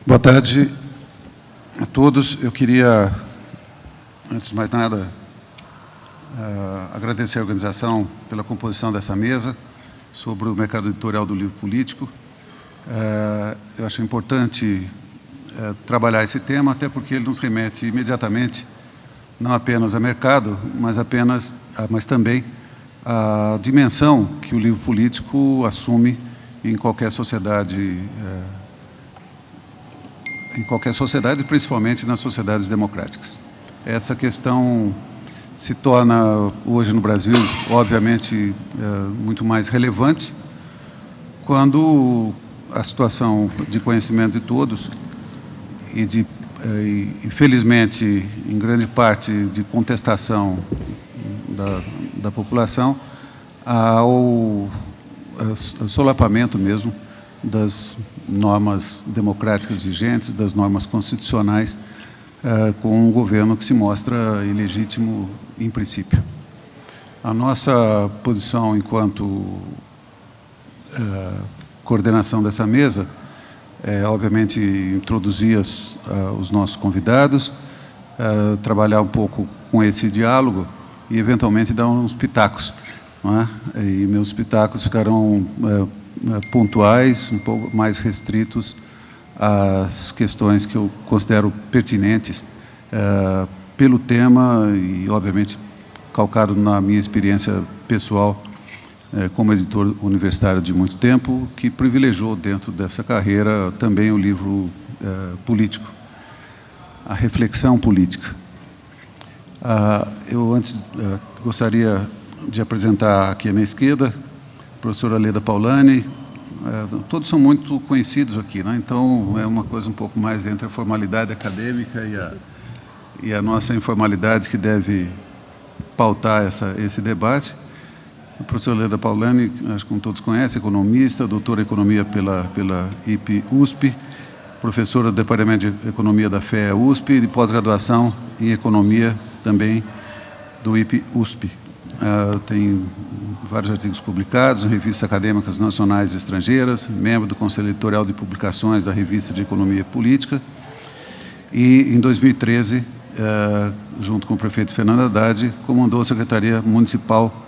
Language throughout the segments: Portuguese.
Boa tarde a todos. Eu queria, antes de mais nada, agradecer à organização pela composição dessa mesa sobre o mercado editorial do livro político. Eu acho importante trabalhar esse tema, até porque ele nos remete imediatamente não apenas ao mercado, mas também à dimensão que o livro político assume em qualquer sociedade, principalmente nas sociedades democráticas. Essa questão se torna, hoje no Brasil, obviamente, muito mais relevante quando a situação de conhecimento de todos e, infelizmente, em grande parte de contestação da população, ao solapamento mesmo das normas democráticas vigentes, das normas constitucionais, com um governo que se mostra ilegítimo em princípio. A nossa posição enquanto coordenação dessa mesa é, obviamente, introduzir os nossos convidados, trabalhar um pouco com esse diálogo e, eventualmente, dar uns pitacos, não é? E meus pitacos ficarão pontuais, um pouco mais restritos às questões que eu considero pertinentes pelo tema e, obviamente, calcado na minha experiência pessoal como editor universitário de muito tempo, que privilegiou dentro dessa carreira também o livro político, a reflexão política. Eu antes gostaria de apresentar aqui à minha esquerda a professora Leda Paulani. Todos são muito conhecidos aqui, né? Então é uma coisa um pouco mais entre a formalidade acadêmica e a nossa informalidade que deve pautar esse debate. A professora Leda Paulani, acho que como todos conhecem, economista, doutora em economia pela IP-USP, professora do Departamento de Economia da FEA-USP e de pós-graduação em economia também do IP-USP. Tem vários artigos publicados em revistas acadêmicas nacionais e estrangeiras, membro do Conselho Editorial de Publicações da Revista de Economia Política e, em 2013, junto com o prefeito Fernando Haddad, comandou a Secretaria Municipal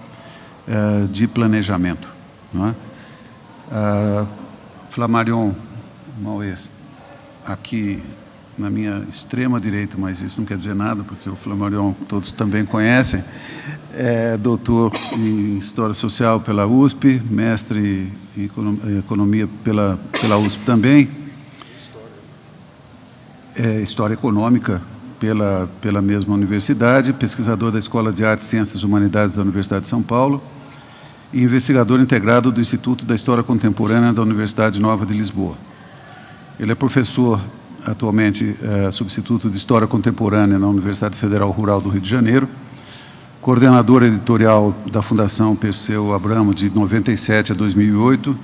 de Planejamento. Não é? Flammarion Maues, aqui na minha extrema direita, mas isso não quer dizer nada, porque o Flammarion todos também conhecem, é doutor em História Social pela USP, mestre em Economia pela USP também, História Econômica pela mesma universidade, pesquisador da Escola de Artes, Ciências e Humanidades da Universidade de São Paulo e investigador integrado do Instituto da História Contemporânea da Universidade Nova de Lisboa. Ele é professor, atualmente, substituto de História Contemporânea na Universidade Federal Rural do Rio de Janeiro, coordenador editorial da Fundação Perseu Abramo de 97 a 2008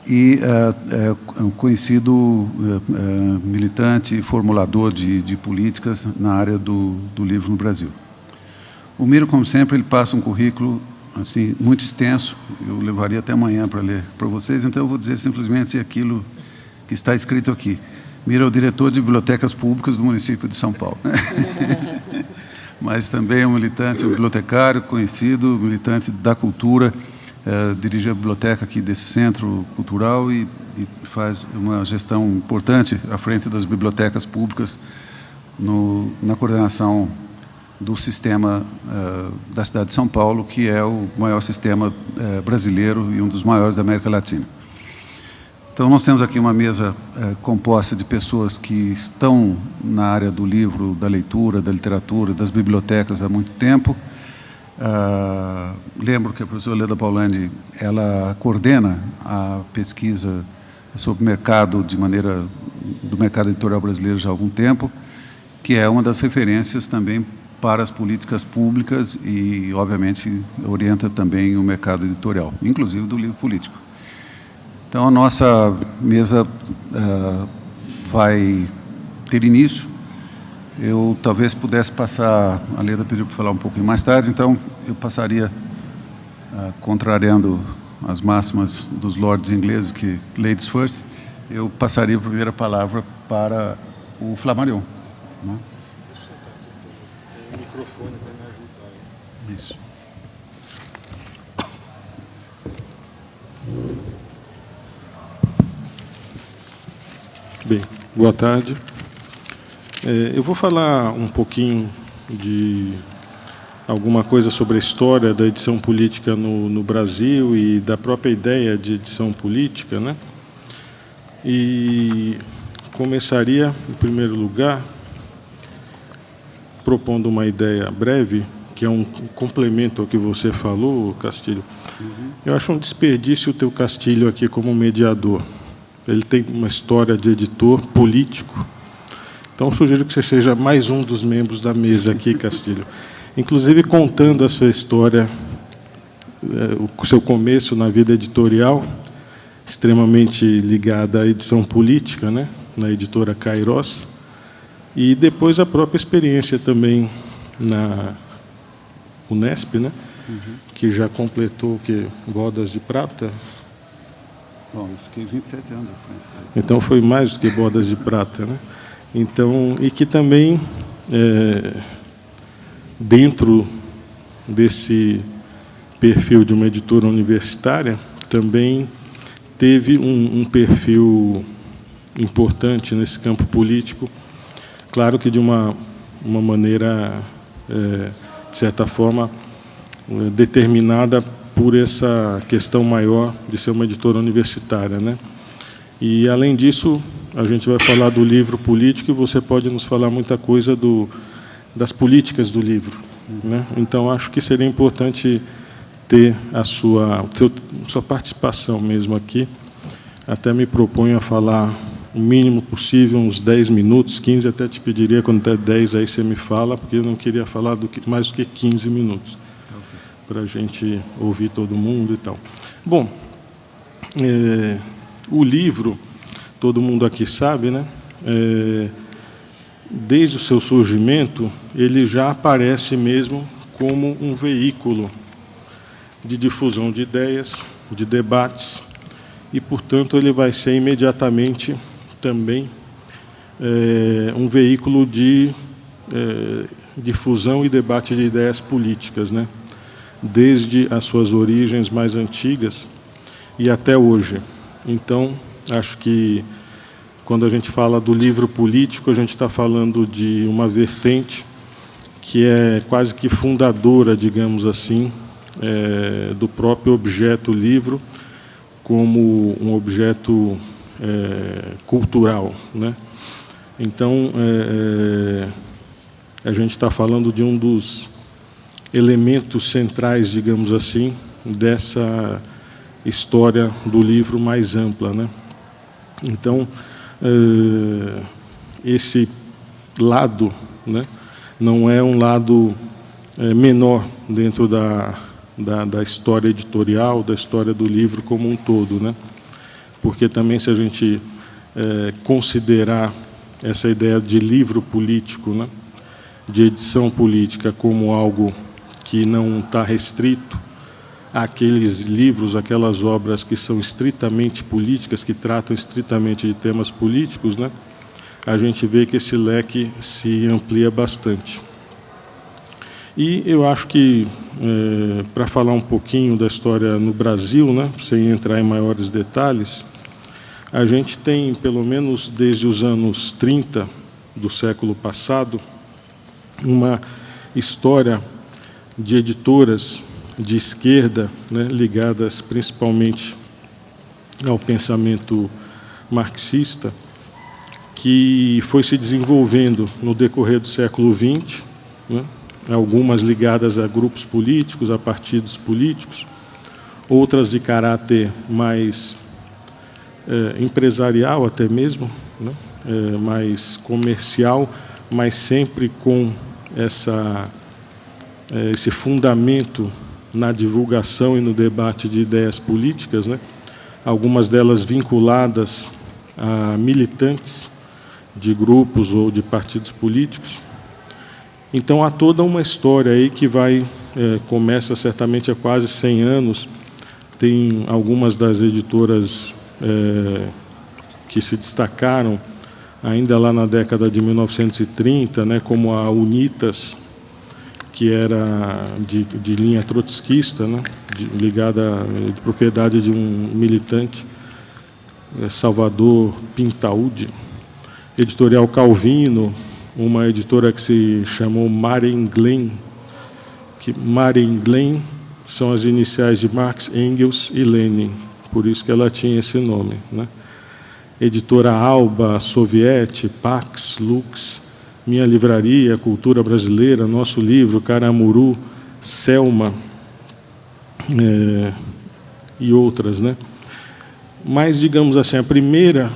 e um conhecido militante e formulador de políticas na área do livro no Brasil. O Miro, como sempre, ele passa um currículo assim, muito extenso, eu levaria até amanhã para ler para vocês, então eu vou dizer simplesmente aquilo que está escrito aqui. Miro é o diretor de bibliotecas públicas do município de São Paulo. Mas também é um militante, um bibliotecário conhecido, militante da cultura, dirige a biblioteca aqui desse centro cultural e faz uma gestão importante à frente das bibliotecas públicas na coordenação do sistema da cidade de São Paulo, que é o maior sistema brasileiro e um dos maiores da América Latina. Então, nós temos aqui uma mesa composta de pessoas que estão na área do livro, da leitura, da literatura, das bibliotecas há muito tempo. Lembro que a professora Leda Paulani, ela coordena a pesquisa sobre o mercado do mercado editorial brasileiro já há algum tempo, que é uma das referências também para as políticas públicas e, obviamente, orienta também o mercado editorial, inclusive do livro político. Então, a nossa mesa vai ter início. Eu talvez pudesse passar, a Leda pediu para falar um pouquinho mais tarde, então eu passaria, contrariando as máximas dos lords ingleses, que ladies first, eu passaria a primeira palavra para o Flamarion. Né? Tem um microfone para me ajudar. Isso. Bem, boa tarde. Eu vou falar um pouquinho de alguma coisa sobre a história da edição política no Brasil e da própria ideia de edição política, né? E começaria, em primeiro lugar, propondo uma ideia breve, que é um complemento ao que você falou, Castilho. Eu acho um desperdício o teu Castilho aqui como mediador. Ele tem uma história de editor político. Então, sugiro que você seja mais um dos membros da mesa aqui, Castilho. Inclusive, contando a sua história, o seu começo na vida editorial, extremamente ligada à edição política, né, na editora Kairos, e depois a própria experiência também na Unesp, né, que já completou bodas de prata. Bom, eu fiquei 27 anos. Então, foi mais do que bodas de prata, né? Então, e que também, dentro desse perfil de uma editora universitária, também teve um perfil importante nesse campo político, claro que de uma maneira, de certa forma, determinada por essa questão maior de ser uma editora universitária, né? E, além disso, a gente vai falar do livro político e você pode nos falar muita coisa das políticas do livro, né? Então, acho que seria importante ter a sua participação mesmo aqui. Até me proponho a falar o mínimo possível, uns 10 minutos, 15, até te pediria, quando der 10, aí você me fala, porque eu não queria falar mais do que 15 minutos, para a gente ouvir todo mundo e tal. Bom, o livro, todo mundo aqui sabe, né? Desde o seu surgimento, ele já aparece mesmo como um veículo de difusão de ideias, de debates, e, portanto, ele vai ser imediatamente também um veículo de difusão e debate de ideias políticas, né? Desde as suas origens mais antigas e até hoje. Então, acho que, quando a gente fala do livro político, a gente está falando de uma vertente que é quase que fundadora, digamos assim, do próprio objeto livro, como um objeto cultural, né? Então, a gente está falando de um dos elementos centrais, digamos assim, dessa história do livro mais ampla, né? Então, esse lado, né, não é um lado menor dentro da história editorial, da história do livro como um todo, né? Porque também, se a gente considerar essa ideia de livro político, né, de edição política, como algo que não está restrito àqueles livros, aquelas obras que são estritamente políticas, que tratam estritamente de temas políticos, né, a gente vê que esse leque se amplia bastante. E eu acho que, para falar um pouquinho da história no Brasil, né, sem entrar em maiores detalhes, a gente tem, pelo menos desde os anos 30 do século passado, uma história de editoras de esquerda, né, ligadas principalmente ao pensamento marxista, que foi se desenvolvendo no decorrer do século XX, né, algumas ligadas a grupos políticos, a partidos políticos, outras de caráter mais empresarial até mesmo, né, mais comercial, mas sempre com esse fundamento na divulgação e no debate de ideias políticas, né, algumas delas vinculadas a militantes de grupos ou de partidos políticos. Então, há toda uma história aí que começa certamente há quase 100 anos. Tem algumas das editoras que se destacaram ainda lá na década de 1930, né, como a Unitas, que era de linha trotskista, né, ligada de propriedade de um militante, Salvador Pintaúdi. Editorial Calvino, uma editora que se chamou Marenglen, que Marenglen são as iniciais de Marx, Engels e Lenin, por isso que ela tinha esse nome, né? Editora Alba, Soviete, Pax, Lux, Minha Livraria, Cultura Brasileira, Nosso Livro, Caramuru, Selma, e outras, né? Mas, digamos assim, a primeira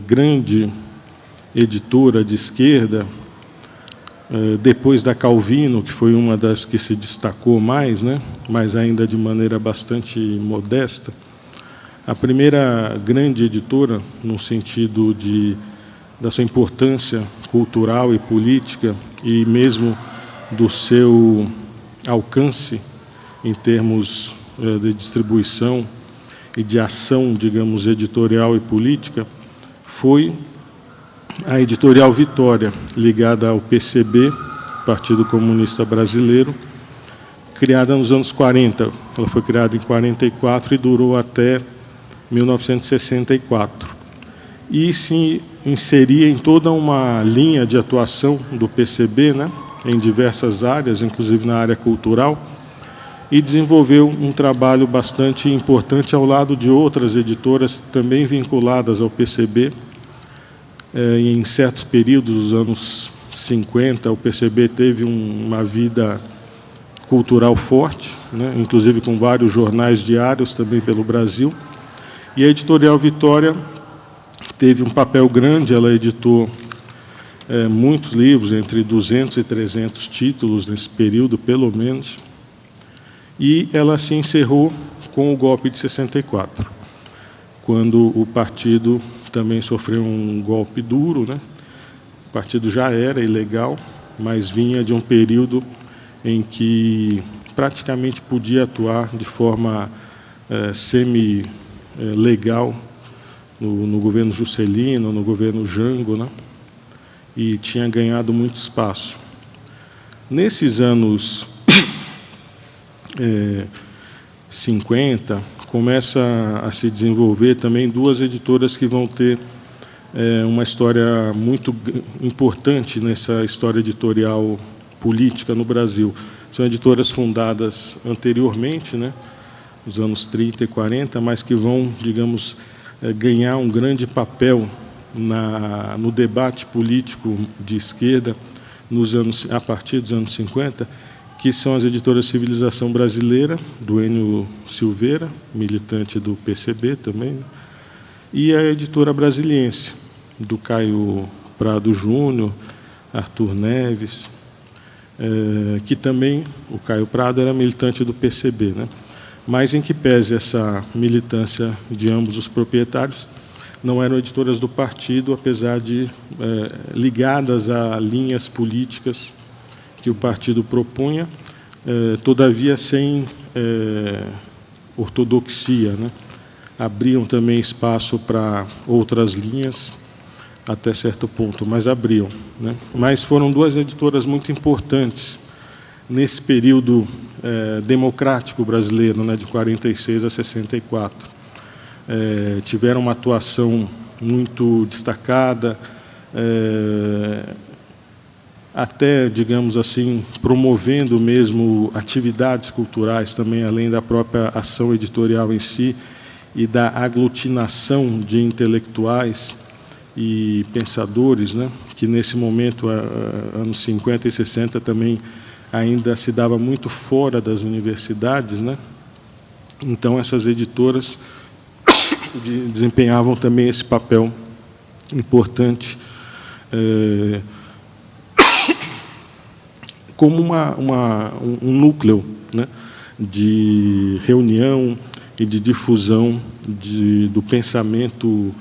grande editora de esquerda, depois da Calvino, que foi uma das que se destacou mais, né? Mas ainda de maneira bastante modesta, a primeira grande editora, no sentido da sua importância cultural e política, e mesmo do seu alcance em termos de distribuição e de ação, digamos, editorial e política, foi a Editorial Vitória, ligada ao PCB, Partido Comunista Brasileiro, criada nos anos 40. Ela foi criada em 44 e durou até 1964. E se inseria em toda uma linha de atuação do PCB, né, em diversas áreas, inclusive na área cultural, e desenvolveu um trabalho bastante importante ao lado de outras editoras também vinculadas ao PCB. Em certos períodos dos anos 50, o PCB teve uma vida cultural forte, né, inclusive com vários jornais diários também pelo Brasil. E a Editorial Vitória teve um papel grande, ela editou muitos livros, entre 200 e 300 títulos nesse período, pelo menos, e ela se encerrou com o golpe de 64, quando o partido também sofreu um golpe duro, né? O partido já era ilegal, mas vinha de um período em que praticamente podia atuar de forma semi-legal no governo Juscelino, no governo Jango, né? E tinha ganhado muito espaço. Nesses anos 50, começa a se desenvolver também duas editoras que vão ter uma história muito importante nessa história editorial política no Brasil. São editoras fundadas anteriormente, né, nos anos 30 e 40, mas que vão, digamos, ganhar um grande papel no debate político de esquerda a partir dos anos 50, que são as editoras Civilização Brasileira, do Enio Silveira, militante do PCB também, né? E a editora Brasiliense, do Caio Prado Júnior, Arthur Neves, que também, o Caio Prado era militante do PCB, né? Mas em que pese essa militância de ambos os proprietários, não eram editoras do partido, apesar de ligadas a linhas políticas que o partido propunha, todavia sem ortodoxia, né? Abriam também espaço para outras linhas, até certo ponto, mas abriam, né? Mas foram duas editoras muito importantes nesse período democrático brasileiro, né, de 46 a 64. Tiveram uma atuação muito destacada, até, digamos assim, promovendo mesmo atividades culturais também, além da própria ação editorial em si, e da aglutinação de intelectuais e pensadores, né, que nesse momento, anos 50 e 60, também ainda se dava muito fora das universidades, né? Então, essas editoras desempenhavam também esse papel importante, como um núcleo, né, de reunião e de difusão do pensamento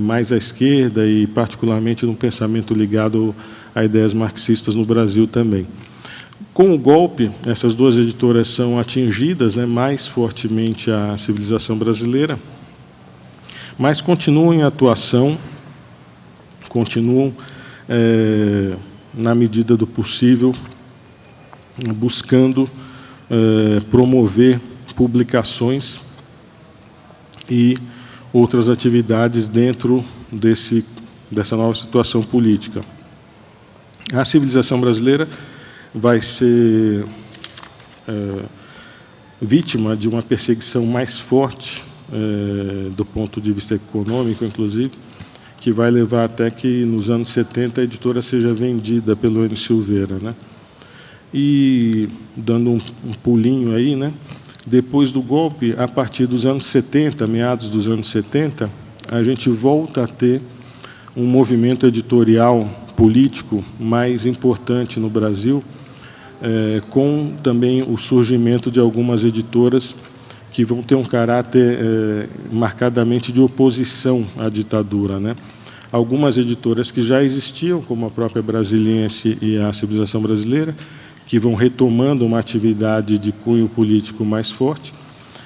mais à esquerda e, particularmente, no pensamento ligado a ideias marxistas no Brasil também. Com o golpe, essas duas editoras são atingidas, né, mais fortemente a Civilização Brasileira, mas continuam em atuação, continuam, na medida do possível, buscando promover publicações e outras atividades dentro dessa nova situação política. A civilização brasileira vai ser vítima de uma perseguição mais forte, do ponto de vista econômico, inclusive, que vai levar até que, nos anos 70, a editora seja vendida pelo N. Silveira, né? E, dando um pulinho aí, né? Depois do golpe, a partir dos anos 70, meados dos anos 70, a gente volta a ter um movimento editorial político mais importante no Brasil, com também o surgimento de algumas editoras que vão ter um caráter marcadamente de oposição à ditadura, né? Algumas editoras que já existiam, como a própria Brasiliense e a Civilização Brasileira, que vão retomando uma atividade de cunho político mais forte,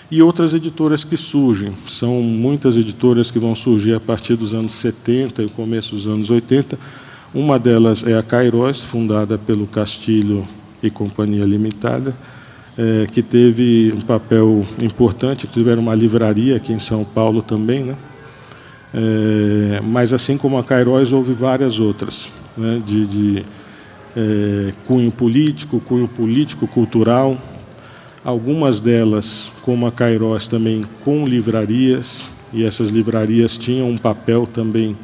e outras editoras que surgem. São muitas editoras que vão surgir a partir dos anos 70 e o começo dos anos 80. Uma delas é a Cairós, fundada pelo Castilho e Companhia Limitada, que teve um papel importante, tiveram uma livraria aqui em São Paulo também, né? Mas, assim como a Cairós, houve várias outras, né, de cunho político, cultural. Algumas delas, como a Cairós, também com livrarias, e essas livrarias tinham um papel também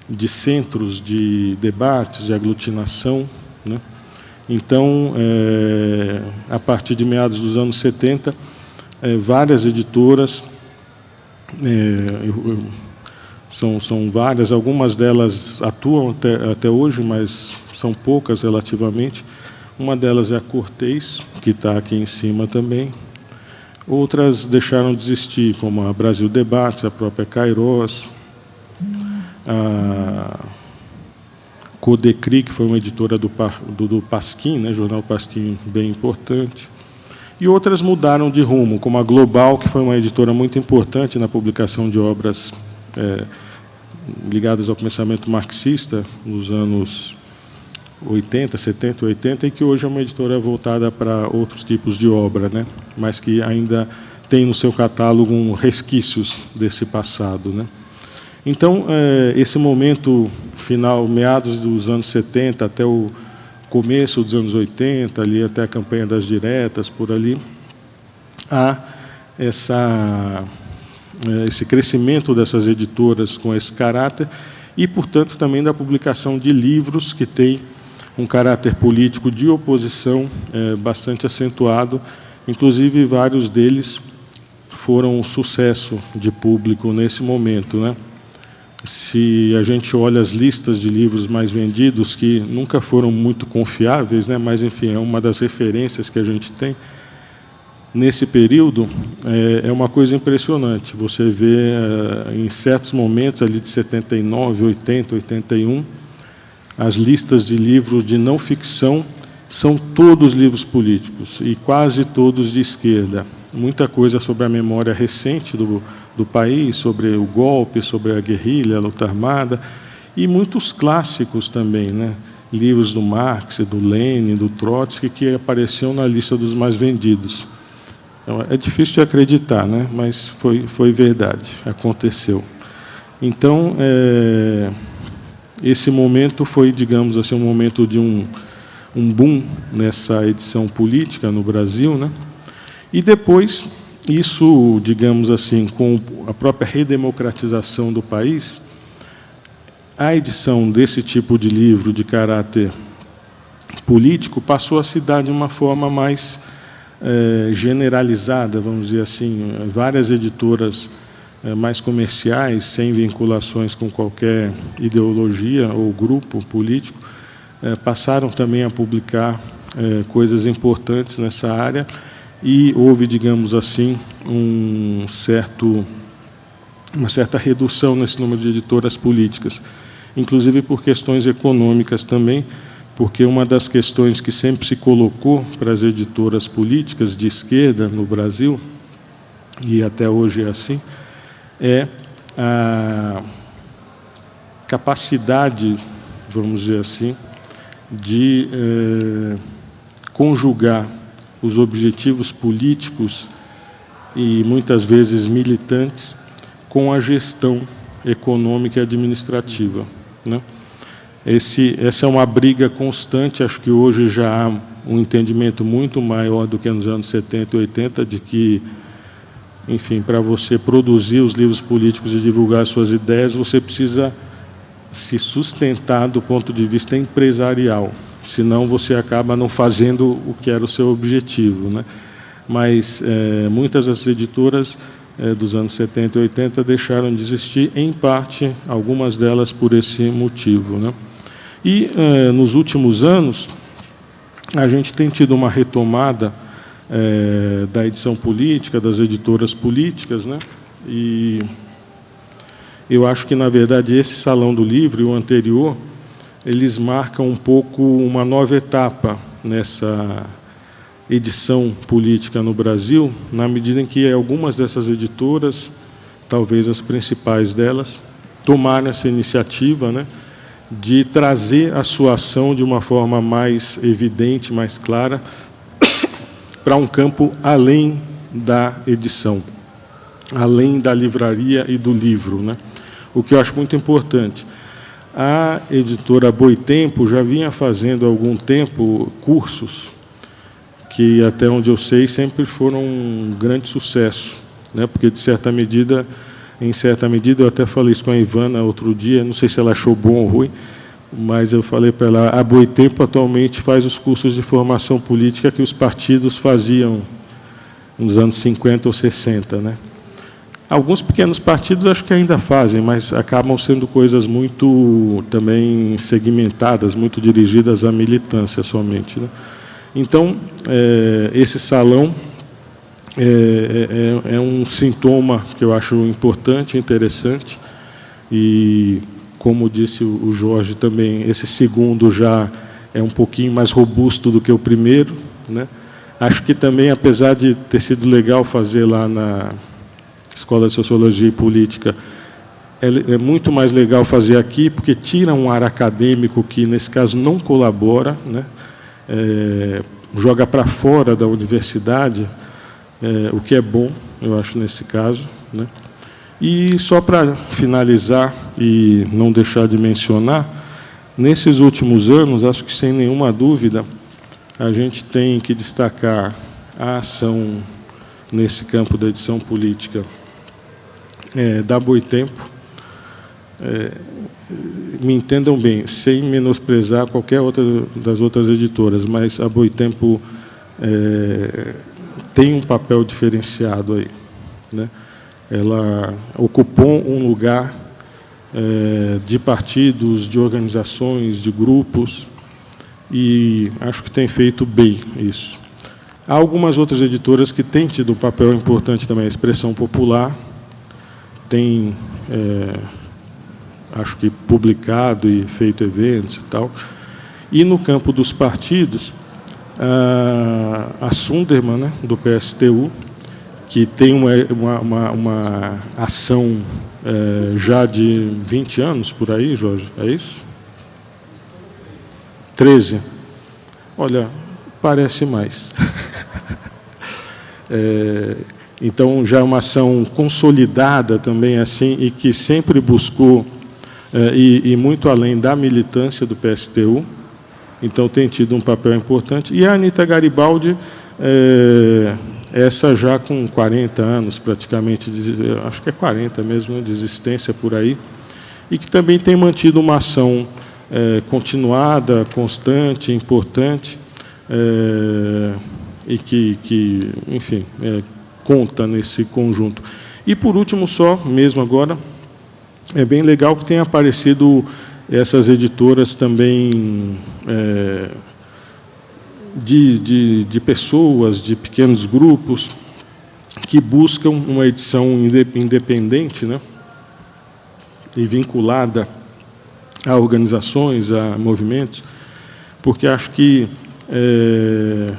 de centros de debates, de aglutinação, né? Então, a partir de meados dos anos 70, várias editoras, são várias, algumas delas atuam até hoje, mas são poucas relativamente. Uma delas é a Cortez, que está aqui em cima também. Outras deixaram de existir, como a Brasil Debates, a própria Cairós, a Codecri, que foi uma editora do Pasquim, né, jornal Pasquim, bem importante. E outras mudaram de rumo, como a Global, que foi uma editora muito importante na publicação de obras ligadas ao pensamento marxista, nos anos 80, 70, 80, e que hoje é uma editora voltada para outros tipos de obra, né, mas que ainda tem no seu catálogo resquícios desse passado, né. Então, esse momento final, meados dos anos 70 até o começo dos anos 80, ali até a campanha das diretas, por ali, há esse crescimento dessas editoras com esse caráter e, portanto, também da publicação de livros que têm um caráter político de oposição bastante acentuado. Inclusive, vários deles foram um sucesso de público nesse momento, né? Se a gente olha as listas de livros mais vendidos, que nunca foram muito confiáveis, né, mas, enfim, é uma das referências que a gente tem, nesse período, é uma coisa impressionante. Você vê, em certos momentos, ali de 79, 80, 81, as listas de livros de não ficção são todos livros políticos, e quase todos de esquerda. Muita coisa sobre a memória recente do país, sobre o golpe, sobre a guerrilha, a luta armada, e muitos clássicos também, né? Livros do Marx, do Lenin, do Trotsky, que apareciam na lista dos mais vendidos. Então, é difícil de acreditar, né? Mas foi verdade, aconteceu. Então, esse momento foi, digamos assim, um momento de um boom nessa edição política no Brasil, né? E depois, isso, digamos assim, com a própria redemocratização do país, a edição desse tipo de livro de caráter político passou a se dar de uma forma mais generalizada, vamos dizer assim. Várias editoras mais comerciais, sem vinculações com qualquer ideologia ou grupo político, passaram também a publicar coisas importantes nessa área, e houve, digamos assim, uma certa redução nesse número de editoras políticas, inclusive por questões econômicas também, porque uma das questões que sempre se colocou para as editoras políticas de esquerda no Brasil, e até hoje é assim, é a capacidade, vamos dizer assim, de conjugar os objetivos políticos e, muitas vezes, militantes com a gestão econômica e administrativa, né? Essa é uma briga constante. Acho que hoje já há um entendimento muito maior do que nos anos 70 e 80 de que, enfim, para você produzir os livros políticos e divulgar suas ideias, você precisa se sustentar do ponto de vista empresarial, senão você acaba não fazendo o que era o seu objetivo, né? Mas muitas das editoras dos anos 70 e 80 deixaram de existir, em parte, algumas delas por esse motivo, né? E, nos últimos anos, a gente tem tido uma retomada da edição política, das editoras políticas, né? E eu acho que, na verdade, esse Salão do Livro e o anterior, eles marcam um pouco uma nova etapa nessa edição política no Brasil, na medida em que algumas dessas editoras, talvez as principais delas, tomaram essa iniciativa, né, de trazer a sua ação de uma forma mais evidente, mais clara, para um campo além da edição, além da livraria e do livro, né? O que eu acho muito importante. A editora Boitempo já vinha fazendo há algum tempo cursos que, até onde eu sei, sempre foram um grande sucesso, né? Porque, em certa medida, eu até falei isso com a Ivana outro dia, não sei se ela achou bom ou ruim, mas eu falei para ela, a Boitempo atualmente faz os cursos de formação política que os partidos faziam nos anos 50 ou 60, né? Alguns pequenos partidos acho que ainda fazem, mas acabam sendo coisas muito também segmentadas, muito dirigidas à militância somente, né? Então, esse salão é um sintoma que eu acho importante, interessante, e, como disse o Jorge também, esse segundo já é um pouquinho mais robusto do que o primeiro, né? Acho que também, apesar de ter sido legal fazer lá na Escola de Sociologia e Política, é muito mais legal fazer aqui, porque tira um ar acadêmico que, nesse caso, não colabora, né? Joga para fora da universidade, o que é bom, eu acho, nesse caso, né? E, só para finalizar e não deixar de mencionar, nesses últimos anos, acho que, sem nenhuma dúvida, a gente tem que destacar a ação nesse campo da edição política da Boitempo. Me entendam bem, sem menosprezar qualquer outra das outras editoras, mas a Boitempo tem um papel diferenciado aí, né? Ela ocupou um lugar de partidos, de organizações, de grupos, e acho que tem feito bem isso. Há algumas outras editoras que têm tido um papel importante também, a Expressão Popular tem, acho que, publicado e feito eventos e tal. E, no campo dos partidos, a Sunderman, né, do PSTU, que tem uma ação já de 20 anos, por aí, Jorge, é isso? 13. Olha, parece mais. Então, já é uma ação consolidada também, assim, e que sempre buscou, e muito além da militância do PSTU, então tem tido um papel importante. E a Anita Garibaldi, essa já com 40 anos, praticamente, acho que é 40 mesmo, de existência por aí, e que também tem mantido uma ação continuada, constante, importante, e que enfim, conta nesse conjunto. E, por último, só, mesmo agora, é bem legal que tenha aparecido essas editoras também de pessoas, de pequenos grupos, que buscam uma edição independente, né, e vinculada a organizações, a movimentos, porque acho que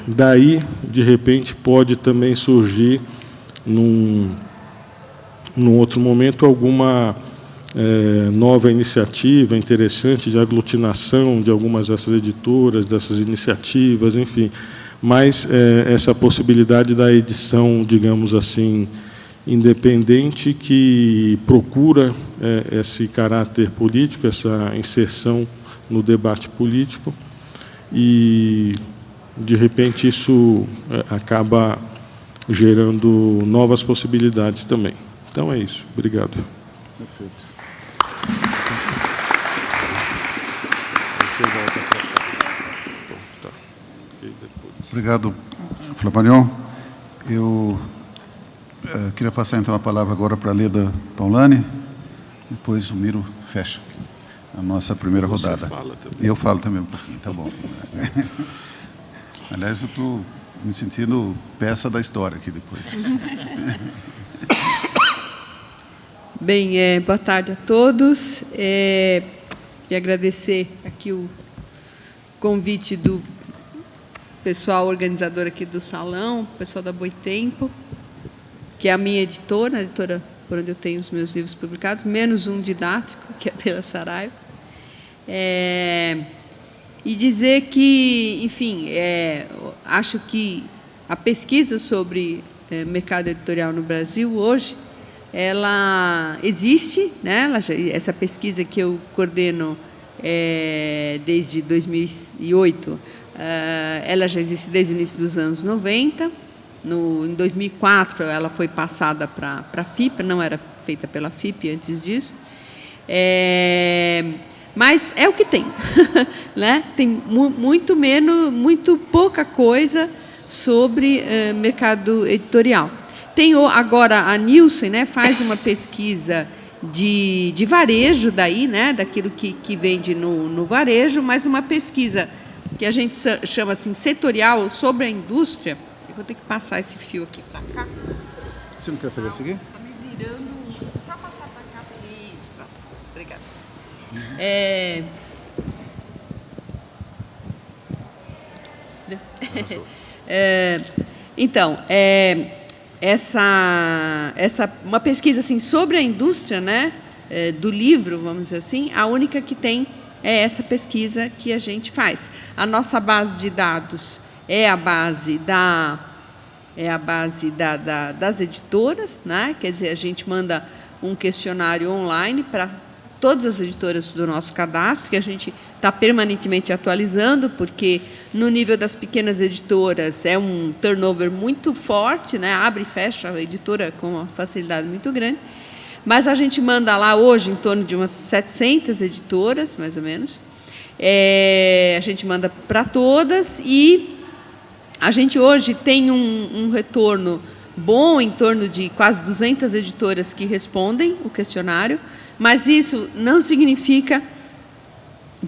daí, de repente, pode também surgir, num outro momento, alguma nova iniciativa interessante de aglutinação de algumas dessas editoras, dessas iniciativas, enfim. Mas essa possibilidade da edição, digamos assim, independente, que procura esse caráter político, essa inserção no debate político, e, de repente, isso acaba gerando novas possibilidades também. Então, é isso. Obrigado. Perfeito. Obrigado, Flammarion. Eu queria passar, então, a palavra agora para a Leda Paulani, depois o Miro fecha a nossa primeira rodada. Eu falo também um pouquinho, tá bom. Aliás, eu estou me sentindo peça da história aqui depois. Bem, boa tarde a todos. E agradecer aqui o convite do pessoal organizador aqui do salão, o pessoal da Boitempo, que é a minha editora, a editora por onde eu tenho os meus livros publicados, menos um didático, que é pela Saraiva. E dizer que, enfim, acho que a pesquisa sobre mercado editorial no Brasil hoje, ela existe, né? Essa pesquisa que eu coordeno desde 2008, ela já existe desde o início dos anos 90. Em 2004, ela foi passada para a FIP, não era feita pela FIP antes disso. Mas é o que tem, né? Tem muito pouca coisa sobre mercado editorial. Tem agora a Nielsen, né, faz uma pesquisa de varejo daí, né, daquilo que vende no varejo, mas uma pesquisa que a gente chama assim setorial sobre a indústria. Eu vou ter que passar esse fio aqui para cá. Você não quer pegar esse aqui? Está me virando. Só passar para cá. Isso, pronto. Obrigada. Então, uma pesquisa assim sobre a indústria, né, do livro, vamos dizer assim, a única que tem é essa pesquisa que a gente faz. A nossa base de dados é a base das editoras, né? Quer dizer, a gente manda um questionário online para todas as editoras do nosso cadastro, que a gente está permanentemente atualizando, porque no nível das pequenas editoras é um turnover muito forte, né? Abre e fecha a editora com uma facilidade muito grande. Mas a gente manda lá hoje em torno de umas 700 editoras, mais ou menos. A gente manda para todas e a gente hoje tem um retorno bom, em torno de quase 200 editoras que respondem o questionário, mas isso não significa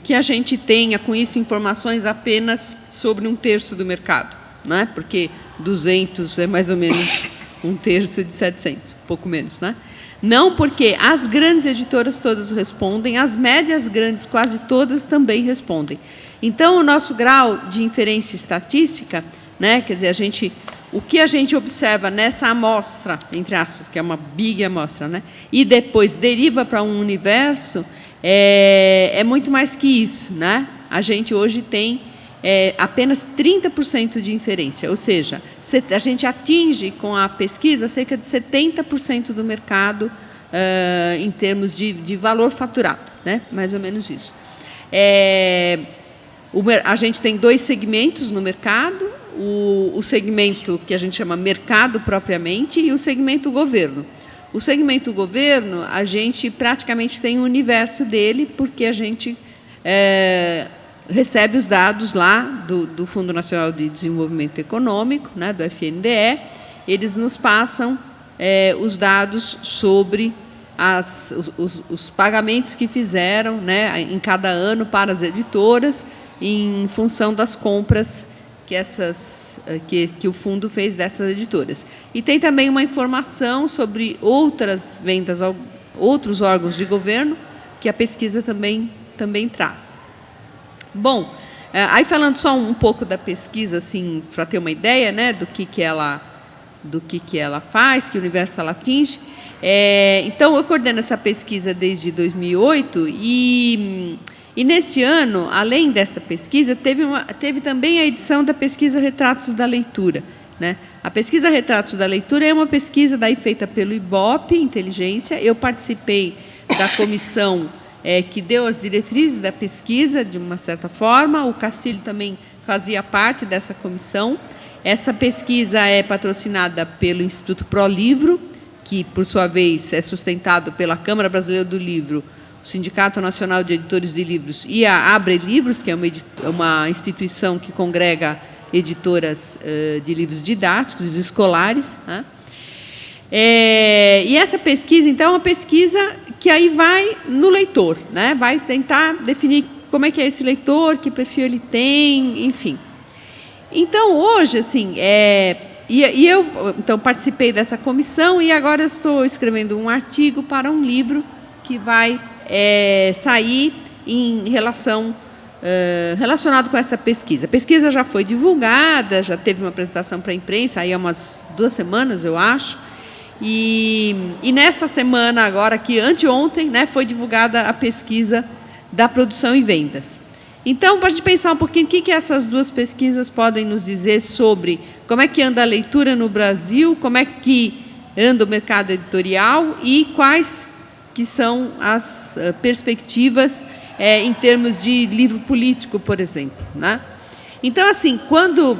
que a gente tenha, com isso, informações apenas sobre 1/3 do mercado, né? Porque 200 é mais ou menos 1/3 de 700, um pouco menos, né? Não, porque as grandes editoras todas respondem, as médias grandes quase todas também respondem. Então, o nosso grau de inferência estatística, né, quer dizer, o que a gente observa nessa amostra, entre aspas, que é uma big amostra, né, e depois deriva para um universo, é muito mais que isso, né? A gente hoje tem apenas 30% de inferência, ou seja, a gente atinge com a pesquisa cerca de 70% do mercado em termos de valor faturado, né? Mais ou menos isso. A gente tem 2 segmentos no mercado, o segmento que a gente chama mercado propriamente e o segmento governo. O segmento governo, a gente praticamente tem o universo dele, porque a gente recebe os dados lá do Fundo Nacional de Desenvolvimento Econômico, né, do FNDE. Eles nos passam os dados sobre os pagamentos que fizeram, né, em cada ano para as editoras, em função das compras que o fundo fez dessas editoras. E tem também uma informação sobre outras vendas a outros órgãos de governo, que a pesquisa também traz. Bom, aí falando só um pouco da pesquisa, assim, para ter uma ideia, né, do que ela do que ela faz, que universo ela atinge. Então, eu coordeno essa pesquisa desde 2008 e neste ano, além desta pesquisa, teve também a edição da pesquisa Retratos da Leitura, né? A pesquisa Retratos da Leitura é uma pesquisa daí feita pelo IBOP, Inteligência. Eu participei da comissão que deu as diretrizes da pesquisa, de uma certa forma. O Castilho também fazia parte dessa comissão. Essa pesquisa é patrocinada pelo Instituto ProLivro, que, por sua vez, é sustentado pela Câmara Brasileira do Livro, o Sindicato Nacional de Editores de Livros e a Abre Livros, que é uma instituição que congrega editoras de livros didáticos, livros escolares, né? E essa pesquisa, então, é uma pesquisa que aí vai no leitor, né? Vai tentar definir como é que é esse leitor, que perfil ele tem, enfim. Então, hoje, assim, eu então, participei dessa comissão e agora eu estou escrevendo um artigo para um livro que vai sair relacionado com essa pesquisa. A pesquisa já foi divulgada, já teve uma apresentação para a imprensa, aí há umas 2 semanas, eu acho, e nessa semana agora, que anteontem, né, foi divulgada a pesquisa da produção e vendas. Então, para a gente pensar um pouquinho o que essas 2 pesquisas podem nos dizer sobre como é que anda a leitura no Brasil, como é que anda o mercado editorial e quais que são as perspectivas em termos de livro político, por exemplo, né? Então, assim, quando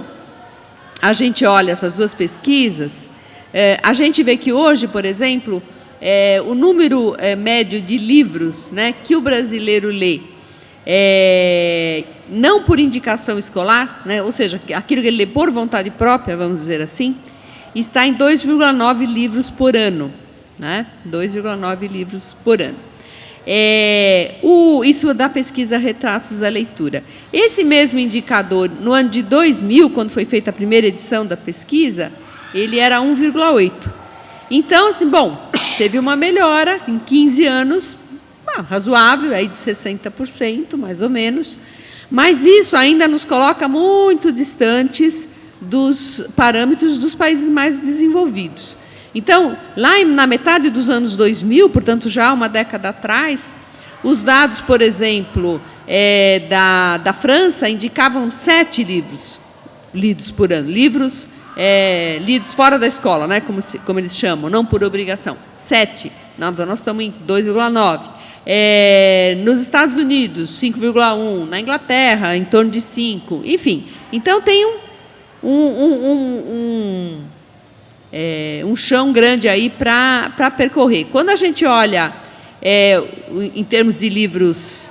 a gente olha essas 2 pesquisas, a gente vê que hoje, por exemplo, o número médio de livros, né, que o brasileiro lê, não por indicação escolar, né, ou seja, aquilo que ele lê por vontade própria, vamos dizer assim, está em 2,9 livros por ano, né? 2,9 livros por ano. Isso da pesquisa Retratos da Leitura. Esse mesmo indicador, no ano de 2000, quando foi feita a primeira edição da pesquisa, ele era 1,8. Então, assim, bom, teve uma melhora em 15 anos, razoável, aí de 60%, mais ou menos, mas isso ainda nos coloca muito distantes dos parâmetros dos países mais desenvolvidos. Então, lá na metade dos anos 2000, portanto, já uma década atrás, os dados, por exemplo, da França indicavam 7 livros lidos por ano, livros lidos fora da escola, né, como eles chamam, não por obrigação. 7, nós estamos em 2,9. Nos Estados Unidos, 5,1. Na Inglaterra, em torno de 5. Enfim, então tem um chão grande aí para percorrer. Quando a gente olha em termos de livros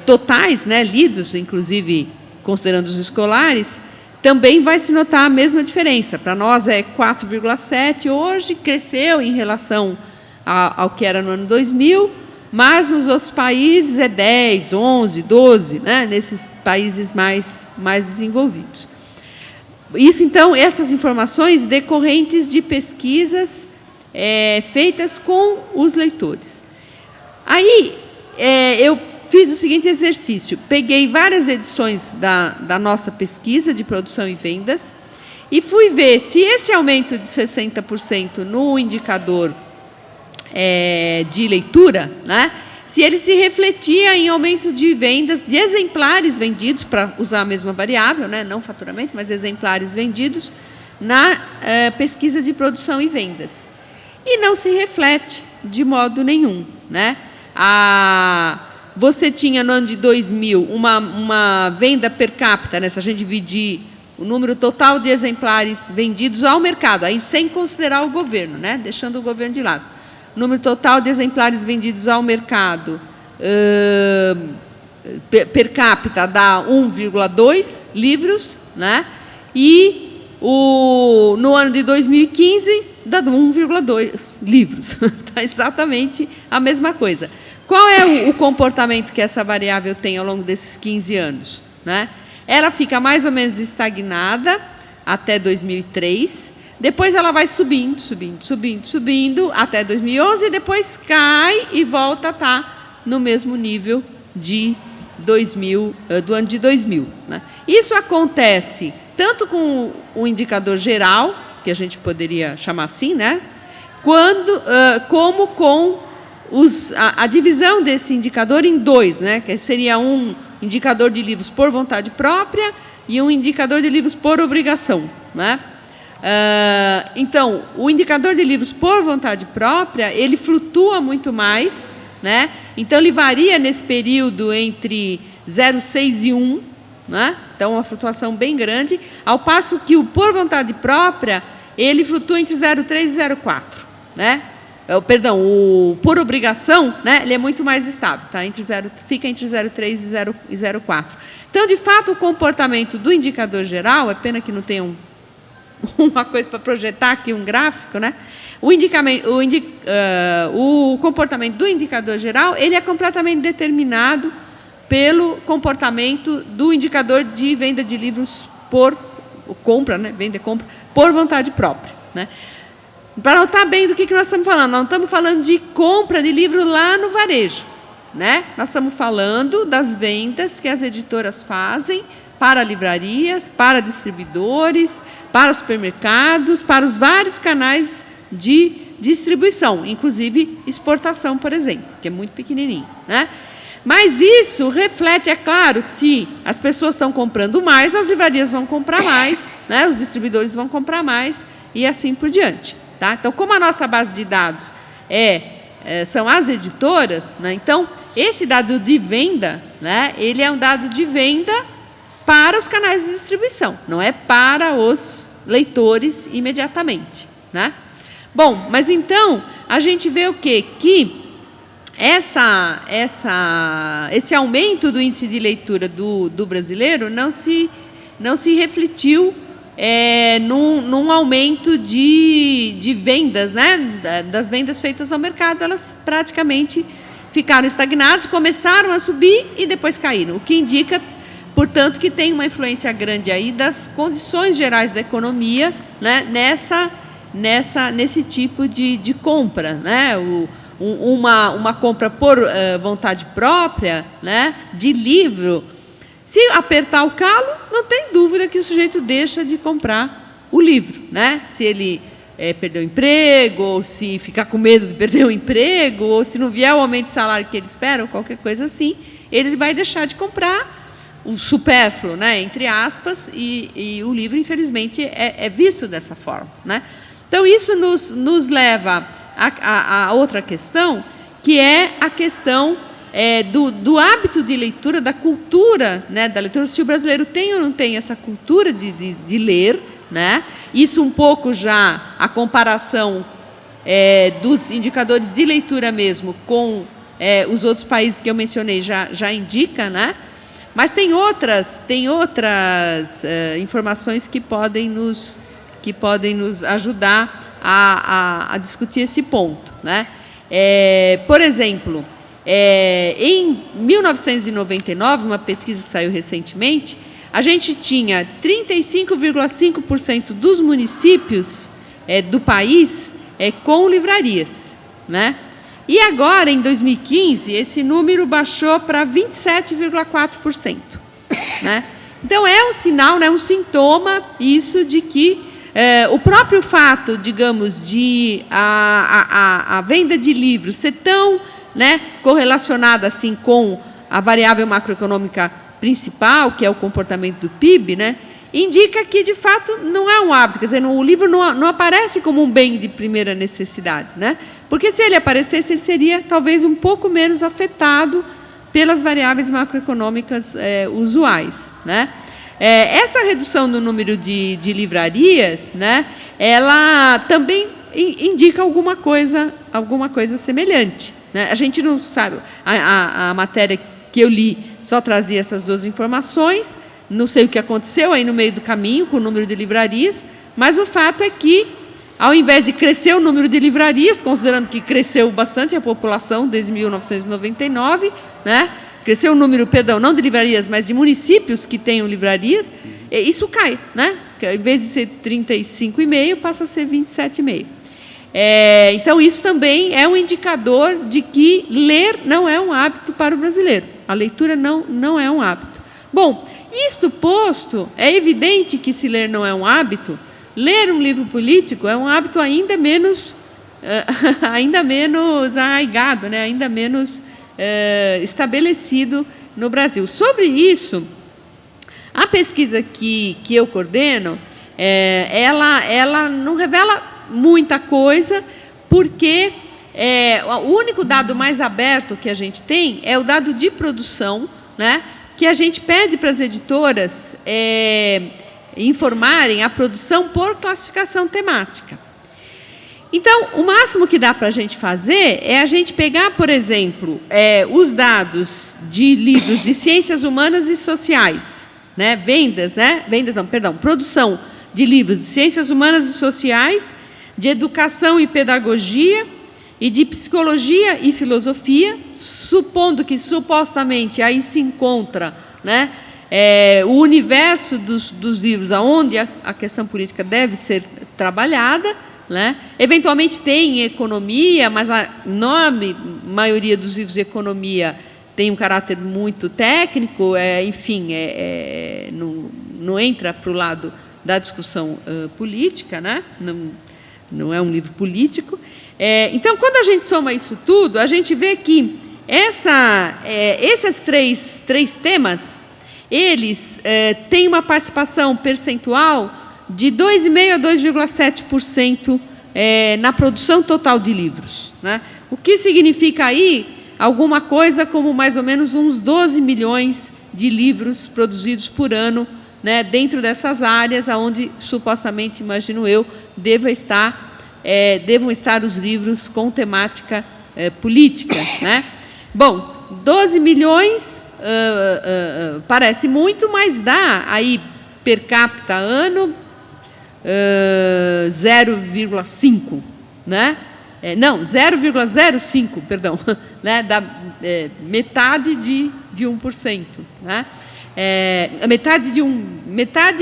totais, né, lidos, inclusive considerando os escolares, também vai se notar a mesma diferença. Para nós é 4,7, hoje cresceu em relação ao que era no ano 2000, mas nos outros países é 10, 11, 12, né, nesses países mais desenvolvidos. Isso, então, essas informações decorrentes de pesquisas feitas com os leitores. Aí, eu fiz o seguinte exercício, peguei várias edições da nossa pesquisa de produção e vendas e fui ver se esse aumento de 60% no indicador de leitura, né, se ele se refletia em aumento de vendas, de exemplares vendidos, para usar a mesma variável, né, não faturamento, mas exemplares vendidos, na pesquisa de produção e vendas. E não se reflete de modo nenhum, né? Você tinha, no ano de 2000, uma venda per capita, né, se a gente dividir o número total de exemplares vendidos ao mercado, aí sem considerar o governo, né, deixando o governo de lado. Número total de exemplares vendidos ao mercado per capita dá 1,2 livros, né? E no ano de 2015 dá 1,2 livros. Está exatamente a mesma coisa. Qual é o comportamento que essa variável tem ao longo desses 15 anos, né? Ela fica mais ou menos estagnada até 2003. Depois ela vai subindo, até 2011, e depois cai e volta a estar no mesmo nível de 2000, do ano de 2000. Né? Isso acontece tanto com o indicador geral, que a gente poderia chamar assim, né? Como com a divisão desse indicador em dois, né? Que seria um indicador de livros por vontade própria e um indicador de livros por obrigação, né? Então, o indicador de livros por vontade própria, ele flutua muito mais, né? Então, ele varia nesse período entre 0,6 e 1, né? Então, uma flutuação bem grande, ao passo que o por vontade própria, ele flutua entre 0,3 e 0,4, né? Perdão, o por obrigação, né? Ele é muito mais estável, tá? Fica entre 0,3 e 0,4. Então, de fato, o comportamento do indicador geral, é pena que não tenha uma coisa para projetar aqui, um gráfico, né? O comportamento do indicador geral, ele é completamente determinado pelo comportamento do indicador de venda de livros por compra, né? Venda e compra por vontade própria, né? Para notar bem do que nós estamos falando, nós não estamos falando de compra de livro lá no varejo, né? Nós estamos falando das vendas que as editoras fazem para livrarias, para distribuidores, para supermercados, para os vários canais de distribuição, inclusive exportação, por exemplo, que é muito pequenininho, né? Mas isso reflete, é claro, que se as pessoas estão comprando mais, as livrarias vão comprar mais, né? Os distribuidores vão comprar mais e assim por diante, tá? Então, como a nossa base de dados são as editoras, né? Então, esse dado de venda, né? Ele é um dado de venda para os canais de distribuição, não é para os leitores imediatamente, né? Bom, mas então a gente vê o quê? Que esse aumento do índice de leitura do brasileiro não se refletiu num aumento de vendas, né? Das vendas feitas ao mercado, elas praticamente ficaram estagnadas, começaram a subir e depois caíram, o que indica, portanto, que tem uma influência grande aí das condições gerais da economia, né, nesse tipo de compra, né? Uma compra por vontade própria, né, de livro, se apertar o calo, não tem dúvida que o sujeito deixa de comprar o livro, né? Se ele perder o emprego, ou se ficar com medo de perder o emprego, ou se não vier o aumento de salário que ele espera, ou qualquer coisa assim, ele vai deixar de comprar o supérfluo, né, entre aspas, e o livro, infelizmente, é visto dessa forma, né? Então, isso nos leva a outra questão, que é a questão do hábito de leitura, da cultura, né, da leitura, se o brasileiro tem ou não tem essa cultura de ler, né? Isso um pouco já, a comparação dos indicadores de leitura mesmo com os outros países que eu mencionei já indica, né? Mas tem outras informações que podem nos ajudar a discutir esse ponto, né? Por exemplo, em 1999, uma pesquisa que saiu recentemente, a gente tinha 35,5% dos municípios do país com livrarias, né? E agora, em 2015, esse número baixou para 27,4%, né? Então, é um sinal, né, um sintoma, isso, de que o próprio fato, digamos, de a venda de livros ser tão, né, correlacionada assim com a variável macroeconômica principal, que é o comportamento do PIB, né, indica que, de fato, não é um hábito. Quer dizer, o livro não aparece como um bem de primeira necessidade, né? Porque se ele aparecesse, ele seria talvez um pouco menos afetado pelas variáveis macroeconômicas usuais, né? Essa redução no número de livrarias, né, ela também indica alguma coisa semelhante, né? A gente não sabe, a matéria que eu li só trazia essas duas informações, não sei o que aconteceu aí no meio do caminho com o número de livrarias, mas o fato é que, ao invés de crescer o número de livrarias, considerando que cresceu bastante a população desde 1999, né? Cresceu o número, perdão, não de livrarias, mas de municípios que tenham livrarias, isso cai, né? Em vez de ser 35,5, passa a ser 27,5. Então, isso também é um indicador de que ler não é um hábito para o brasileiro. A leitura não é um hábito. Bom, isto posto, é evidente que se ler não é um hábito, ler um livro político é um hábito ainda menos arraigado, né? Ainda menos estabelecido no Brasil. Sobre isso, a pesquisa que eu coordeno, ela não revela muita coisa, porque o único dado mais aberto que a gente tem é o dado de produção, né, que a gente pede para as editoras informarem a produção por classificação temática. Então, o máximo que dá para a gente fazer é a gente pegar, por exemplo, os dados de livros de ciências humanas e sociais, né, produção de livros de ciências humanas e sociais, de educação e pedagogia e de psicologia e filosofia, supondo que supostamente aí se encontra, né, o universo dos livros onde a questão política deve ser trabalhada, né? Eventualmente tem economia, mas a enorme maioria dos livros de economia tem um caráter muito técnico, enfim, não entra para o lado da discussão política, né? Não é um livro político. Então, quando a gente soma isso tudo, a gente vê que esses três temas, eles têm uma participação percentual de 2,5% a 2,7% na produção total de livros, né? O que significa aí alguma coisa como mais ou menos uns 12 milhões de livros produzidos por ano, né, dentro dessas áreas onde, supostamente, imagino eu, devam estar os livros com temática política, né? Bom, 12 milhões parece muito, mas dá aí, per capita ano, 0,5, né? Não, 0,05, perdão, né? Da metade de 1%, né? Metade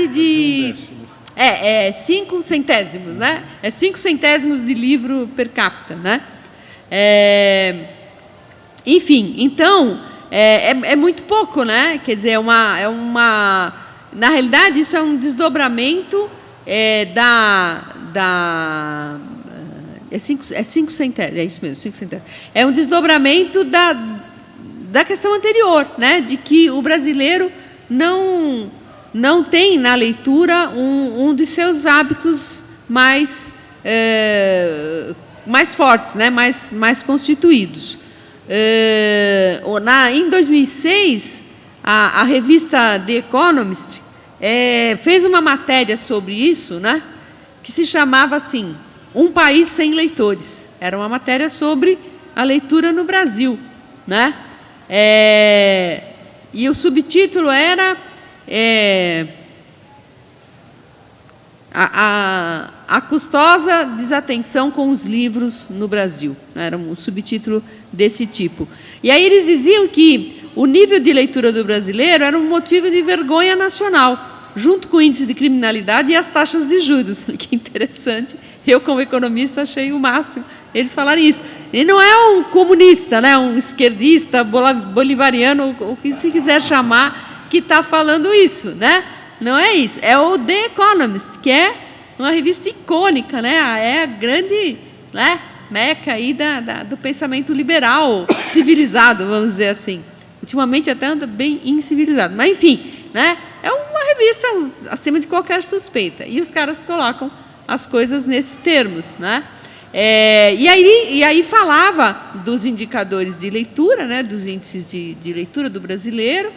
de 5 centésimos, né? 5 centésimos de livro per capita, né? Enfim, então é muito pouco, né? Quer dizer, na realidade isso é um desdobramento é 5 centésimos, é isso mesmo, 5 centésimos. É um desdobramento da questão anterior, né, de que o brasileiro não tem na leitura um de seus hábitos mais fortes, né, mais constituídos. Em 2006, a revista The Economist fez uma matéria sobre isso, né, que se chamava assim, Um País Sem Leitores. Era uma matéria sobre a leitura no Brasil, né? E o subtítulo era a custosa desatenção com os livros no Brasil. Era um subtítulo desse tipo. E aí eles diziam que o nível de leitura do brasileiro era um motivo de vergonha nacional, junto com o índice de criminalidade e as taxas de juros. Que interessante. Eu, como economista, achei o máximo eles falarem isso. E não é um comunista, né, um esquerdista, bolivariano, o que se quiser chamar, que está falando isso, né? Não é isso. É o The Economist, que é uma revista icônica, né? É a grande, né, meca aí do pensamento liberal civilizado, vamos dizer assim. Ultimamente até anda bem incivilizado. Mas, enfim, né, é uma revista acima de qualquer suspeita. E os caras colocam as coisas nesses termos, né? E aí falava dos indicadores de leitura, né, dos índices de leitura do brasileiro,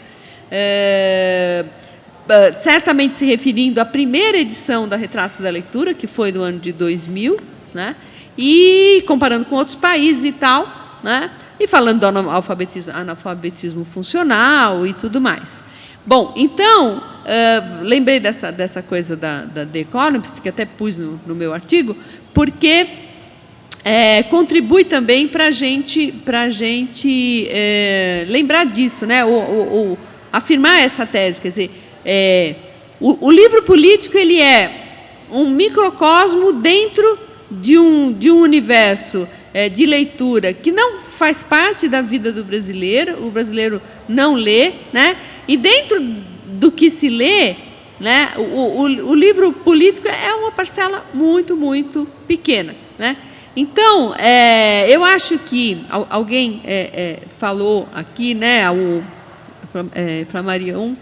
certamente se referindo à primeira edição da Retratos da Leitura, que foi do ano de 2000, né, e comparando com outros países e tal, né, e falando do analfabetismo funcional e tudo mais. Bom, então, lembrei dessa coisa da The Economist, que até pus no meu artigo, porque contribui também para a gente lembrar disso, né? Afirmar essa tese, quer dizer, o livro político ele é um microcosmo dentro de um universo de leitura que não faz parte da vida do brasileiro, o brasileiro não lê, né? E dentro do que se lê, né? O livro político é uma parcela muito, muito pequena, né? Então, eu acho que alguém falou aqui, né, o Flammarion,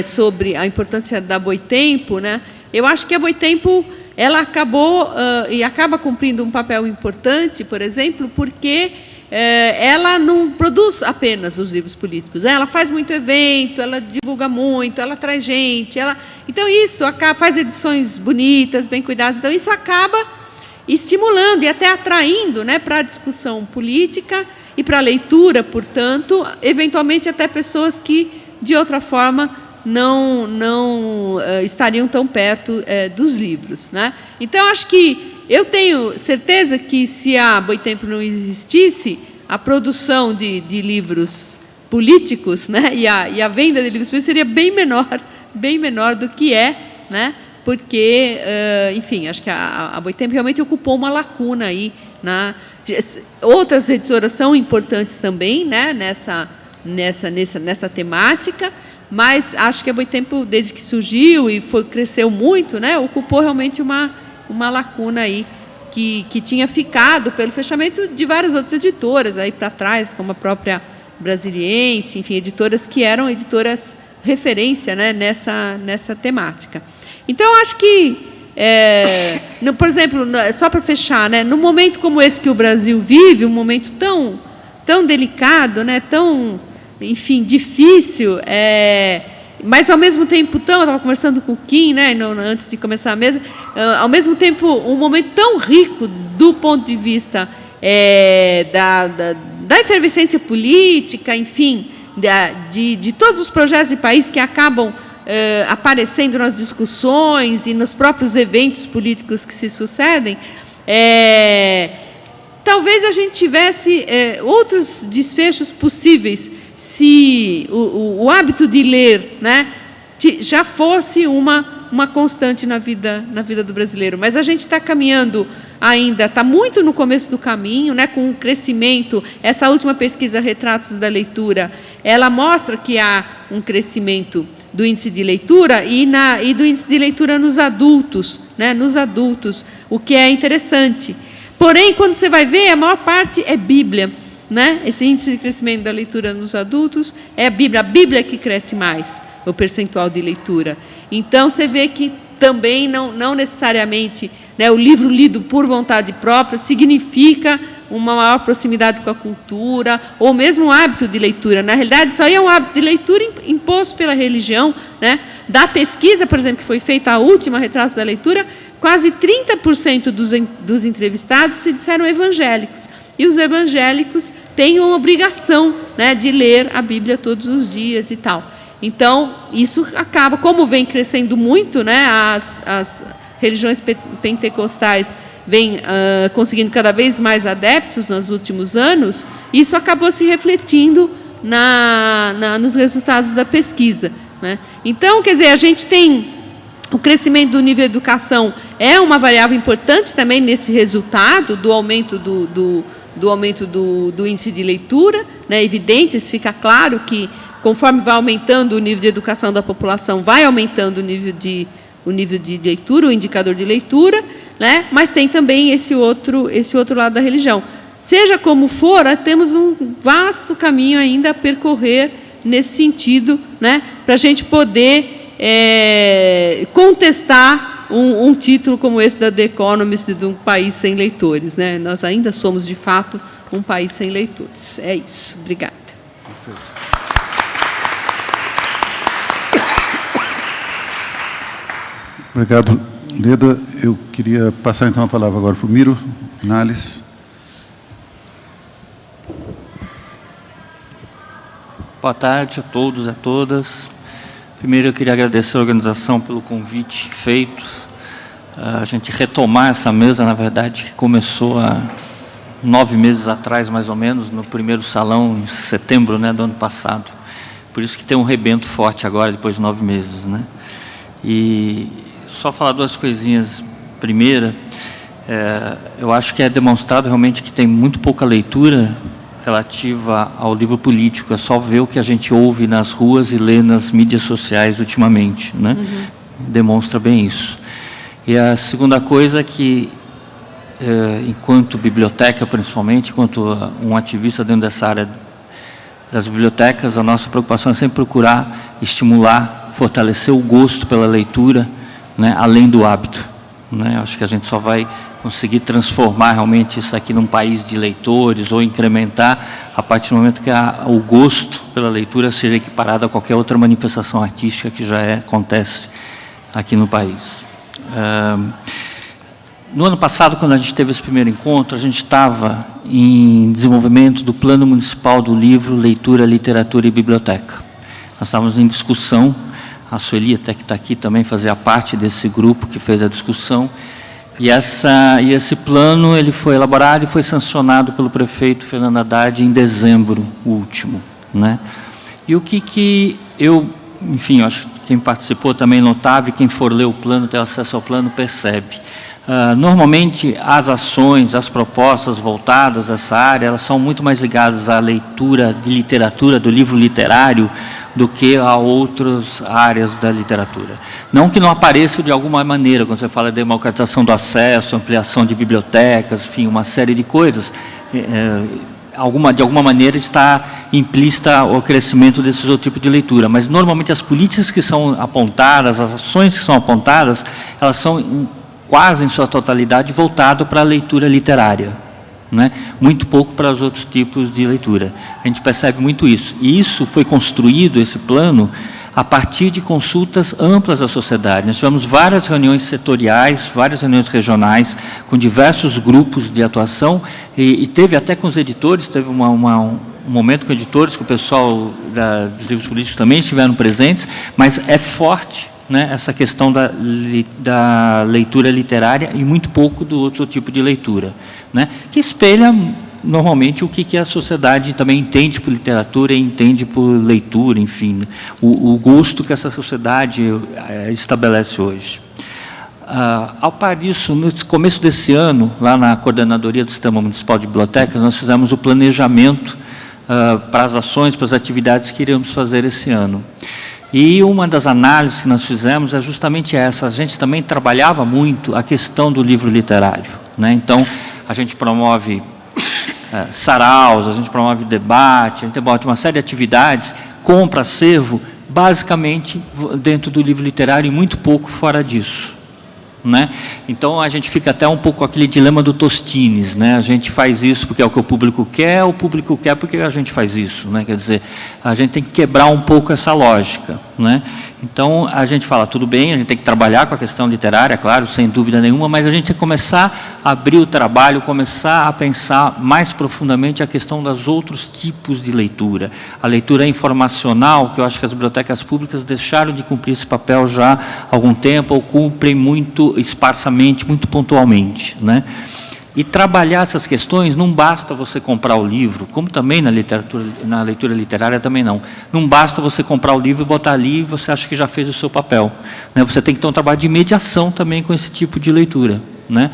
sobre a importância da Boitempo, né? Eu acho que a Boitempo ela acabou e acaba cumprindo um papel importante, por exemplo, porque ela não produz apenas os livros políticos, né? Ela faz muito evento, ela divulga muito, ela traz gente, então isso faz edições bonitas, bem cuidadas, então isso acaba estimulando e até atraindo, né, para a discussão política e para a leitura, portanto, eventualmente até pessoas que, de outra forma, não estariam tão perto dos livros, né? Então, acho que eu tenho certeza que, se a Boitempo não existisse, a produção de livros políticos, né, e a venda de livros políticos seria bem menor do que né? Porque, enfim, acho que a Boitempo realmente ocupou uma lacuna aí. Outras editoras são importantes também, né, nessa temática, mas acho que a Boitempo, desde que surgiu e cresceu muito, né, ocupou realmente uma lacuna aí que tinha ficado pelo fechamento de várias outras editoras aí para trás, como a própria Brasiliense, enfim, editoras que eram editoras referência, né, nessa temática. Então, acho que, por exemplo, só para fechar, né, num momento como esse que o Brasil vive, um momento tão delicado, né, tão, enfim, difícil, mas, ao mesmo tempo, eu estava conversando com o Kim, né, antes de começar a mesa, ao mesmo tempo, um momento tão rico do ponto de vista da efervescência política, enfim, de todos os projetos de país que acabam aparecendo nas discussões e nos próprios eventos políticos que se sucedem, talvez a gente tivesse outros desfechos possíveis se o hábito de ler, né, já fosse uma constante na vida do brasileiro. Mas a gente está caminhando ainda, está muito no começo do caminho, né, com o crescimento. Essa última pesquisa, Retratos da Leitura, ela mostra que há um crescimento do índice de leitura e do índice de leitura nos adultos, né, o que é interessante. Porém, quando você vai ver, a maior parte é Bíblia, né? Esse índice de crescimento da leitura nos adultos é a Bíblia que cresce mais, o percentual de leitura. Então, você vê que também não necessariamente, né, o livro lido por vontade própria significa uma maior proximidade com a cultura, ou mesmo um hábito de leitura. Na realidade, isso aí é um hábito de leitura imposto pela religião, né? Da pesquisa, por exemplo, que foi feita a última, Retratos da Leitura, quase 30% dos entrevistados se disseram evangélicos. E os evangélicos têm uma obrigação, né, de ler a Bíblia todos os dias e tal. Então, isso acaba, como vem crescendo muito, né, as religiões pentecostais vêm conseguindo cada vez mais adeptos nos últimos anos, isso acabou se refletindo nos resultados da pesquisa, né? Então, quer dizer, a gente tem o crescimento do nível de educação é uma variável importante também nesse resultado do aumento do índice de leitura, né? Evidente, isso fica claro que conforme vai aumentando o nível de educação da população, vai aumentando o nível de leitura, o indicador de leitura, né? Mas tem também esse outro lado da religião. Seja como for, temos um vasto caminho ainda a percorrer nesse sentido, né? Para a gente poder contestar um título como esse da The Economist, de um país sem leitores, né? Nós ainda somos, de fato, um país sem leitores. É isso. Obrigada. Perfeito. Obrigado, Leda. Eu queria passar, então, a palavra agora para o Miro Nales. Boa tarde a todos e a todas. Primeiro, eu queria agradecer a organização pelo convite feito. A gente retomar essa mesa, na verdade, que começou há 9 meses atrás, mais ou menos, no primeiro salão, em setembro, né, do ano passado. Por isso que tem um rebento forte agora, depois de 9 meses, né? E só falar 2 coisinhas. Primeira, eu acho que é demonstrado realmente que tem muito pouca leitura relativa ao livro político. É só ver o que a gente ouve nas ruas e lê nas mídias sociais ultimamente, né? demonstra bem isso. E a segunda coisa é que, enquanto biblioteca, principalmente, enquanto um ativista dentro dessa área das bibliotecas, a nossa preocupação é sempre procurar estimular, fortalecer o gosto pela leitura, né, além do hábito, né? Acho que a gente só vai conseguir transformar realmente isso aqui num país de leitores ou incrementar a partir do momento que o gosto pela leitura seja equiparado a qualquer outra manifestação artística que já acontece aqui no país. No ano passado, quando a gente teve esse primeiro encontro, a gente estava em desenvolvimento do Plano Municipal do Livro, Leitura, Literatura e Biblioteca. Nós estávamos em discussão, a Sueli, até que está aqui também, fazia parte desse grupo que fez a discussão, e esse plano ele foi elaborado e foi sancionado pelo prefeito Fernando Haddad em dezembro último, né? E o que eu, enfim, eu acho que quem participou também notava, e quem for ler o plano, ter acesso ao plano, percebe. Normalmente, as ações, as propostas voltadas a essa área, elas são muito mais ligadas à leitura de literatura, do livro literário, do que a outras áreas da literatura. Não que não apareça de alguma maneira, quando você fala de democratização do acesso, ampliação de bibliotecas, enfim, uma série de coisas, de alguma maneira está implícita o crescimento desses outros tipos de leitura, mas normalmente as políticas que são apontadas, as ações que são apontadas, elas são quase em sua totalidade voltado para a leitura literária, né? Muito pouco para os outros tipos de leitura. A gente percebe muito isso. E isso foi construído, esse plano, a partir de consultas amplas da sociedade. Nós tivemos várias reuniões setoriais, várias reuniões regionais, com diversos grupos de atuação, e teve até com os editores, teve um momento com editores, que o pessoal dos livros políticos também estiveram presentes, mas é forte, né, essa questão da leitura literária e muito pouco do outro tipo de leitura, né, que espelha normalmente o que a sociedade também entende por literatura e entende por leitura, enfim, o gosto que essa sociedade estabelece hoje. Ao par disso, no começo desse ano, lá na Coordenadoria do Sistema Municipal de Bibliotecas, nós fizemos o planejamento para as ações, para as atividades que iríamos fazer esse ano. E uma das análises que nós fizemos é justamente essa. A gente também trabalhava muito a questão do livro literário, né? Então, a gente promove saraus, a gente promove debate, a gente promove uma série de atividades, compra acervo, basicamente dentro do livro literário e muito pouco fora disso, né? Então a gente fica até um pouco com aquele dilema do Tostines, né? A gente faz isso porque é o que o público quer porque a gente faz isso, né? Quer dizer, a gente tem que quebrar um pouco essa lógica, né? Então a gente fala, tudo bem, a gente tem que trabalhar com a questão literária, claro, sem dúvida nenhuma, mas a gente tem que começar a abrir o trabalho, começar a pensar mais profundamente a questão dos outros tipos de leitura. A leitura informacional, que eu acho que as bibliotecas públicas deixaram de cumprir esse papel já há algum tempo, ou cumprem muito esparsamente, muito pontualmente, né? E trabalhar essas questões, não basta você comprar o livro, como também na leitura literária também não. Não basta você comprar o livro e botar ali e você acha que já fez o seu papel, né? Você tem que ter um trabalho de mediação também com esse tipo de leitura, né?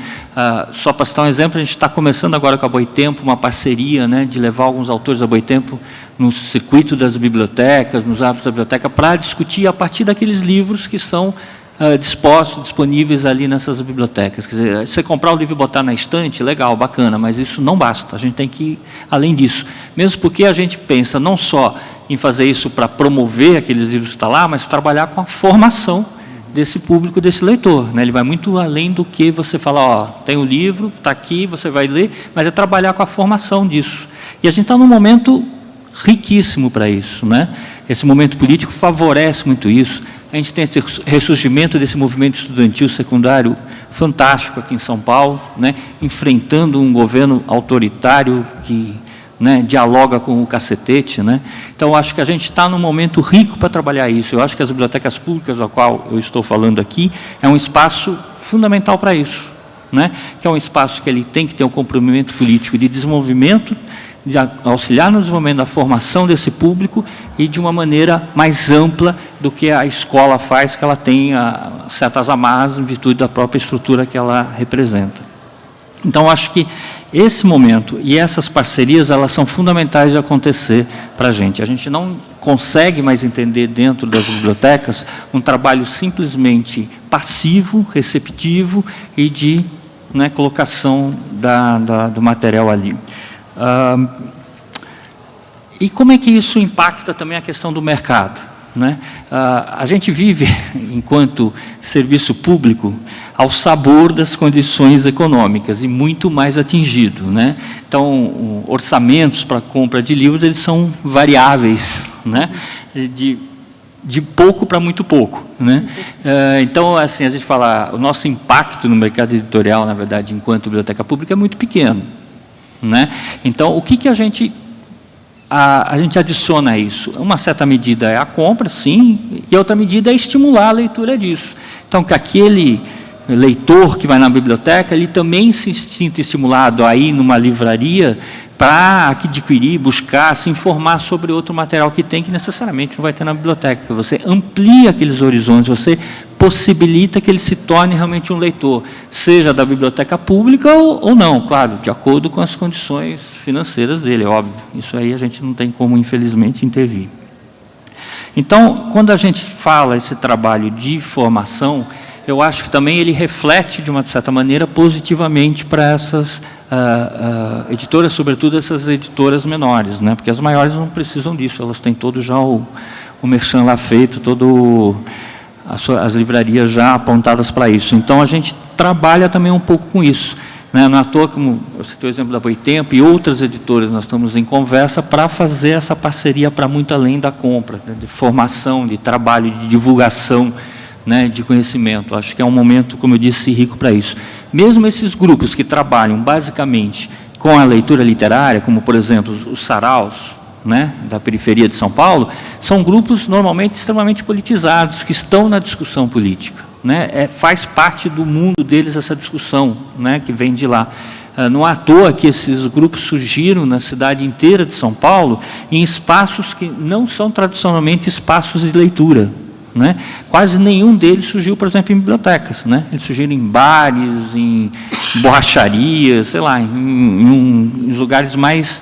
Só para citar um exemplo, a gente está começando agora com a Boitempo, uma parceria, né, de levar alguns autores da Boitempo no circuito das bibliotecas, nos hábitos da biblioteca, para discutir a partir daqueles livros que são disponíveis ali nessas bibliotecas. Quer dizer, você comprar o livro e botar na estante, legal, bacana, mas isso não basta, a gente tem que ir além disso. Mesmo porque a gente pensa não só em fazer isso para promover aqueles livros que estão lá, mas trabalhar com a formação desse público, desse leitor, né? Ele vai muito além do que você falar, ó, tem o livro, está aqui, você vai ler, mas é trabalhar com a formação disso. E a gente está num momento riquíssimo para isso, né? Esse momento político favorece muito isso. A gente tem esse ressurgimento desse movimento estudantil secundário fantástico aqui em São Paulo, né, enfrentando um governo autoritário que, né, dialoga com o cacetete, né? Então, acho que a gente está num momento rico para trabalhar isso. Eu acho que as bibliotecas públicas, ao qual eu estou falando aqui, é um espaço fundamental para isso, né? Que é um espaço que ele tem que ter um comprometimento político de desenvolvimento, de auxiliar no desenvolvimento da formação desse público e de uma maneira mais ampla do que a escola faz, que ela tem certas amarras em virtude da própria estrutura que ela representa. Então, acho que esse momento e essas parcerias, elas são fundamentais de acontecer para a gente. A gente não consegue mais entender dentro das bibliotecas um trabalho simplesmente passivo, receptivo e de, né, colocação do material ali. E como é que isso impacta também a questão do mercado, né? A gente vive, enquanto serviço público, ao sabor das condições econômicas e muito mais atingido, né? Então, orçamentos para compra de livros, eles são variáveis, né? De pouco para muito pouco, né? Então, assim, a gente fala, o nosso impacto no mercado editorial, na verdade, enquanto biblioteca pública, é muito pequeno, né? Então, o que a gente adiciona a isso? Uma certa medida é a compra, sim, e outra medida é estimular a leitura disso. Então, que aquele leitor que vai na biblioteca, ele também se sinta estimulado a ir numa livraria para adquirir, buscar, se informar sobre outro material que tem, que necessariamente não vai ter na biblioteca. Você amplia aqueles horizontes, você possibilita que ele se torne realmente um leitor, seja da biblioteca pública ou não, claro, de acordo com as condições financeiras dele, é óbvio. Isso aí a gente não tem como, infelizmente, intervir. Então, quando a gente fala esse trabalho de formação, eu acho que também ele reflete, de uma certa maneira, positivamente para essas editoras, sobretudo essas editoras menores, né? Porque as maiores não precisam disso, elas têm todo já o merchan lá feito, as livrarias já apontadas para isso. Então, a gente trabalha também um pouco com isso, né? Não é à toa, como eu citei o exemplo da Boitempo e outras editoras, nós estamos em conversa para fazer essa parceria para muito além da compra, né? De formação, de trabalho, de divulgação, né, de conhecimento. Acho que é um momento, como eu disse, rico para isso. Mesmo esses grupos que trabalham basicamente com a leitura literária, como, por exemplo, os saraus, né, da periferia de São Paulo, são grupos normalmente extremamente politizados, que estão na discussão política, né? Faz parte do mundo deles essa discussão, né, que vem de lá. Não é à toa que esses grupos surgiram na cidade inteira de São Paulo, em espaços que não são tradicionalmente espaços de leitura, né? Quase nenhum deles surgiu, por exemplo, em bibliotecas, né? Eles surgiram em bares, em borracharias, sei lá, em lugares mais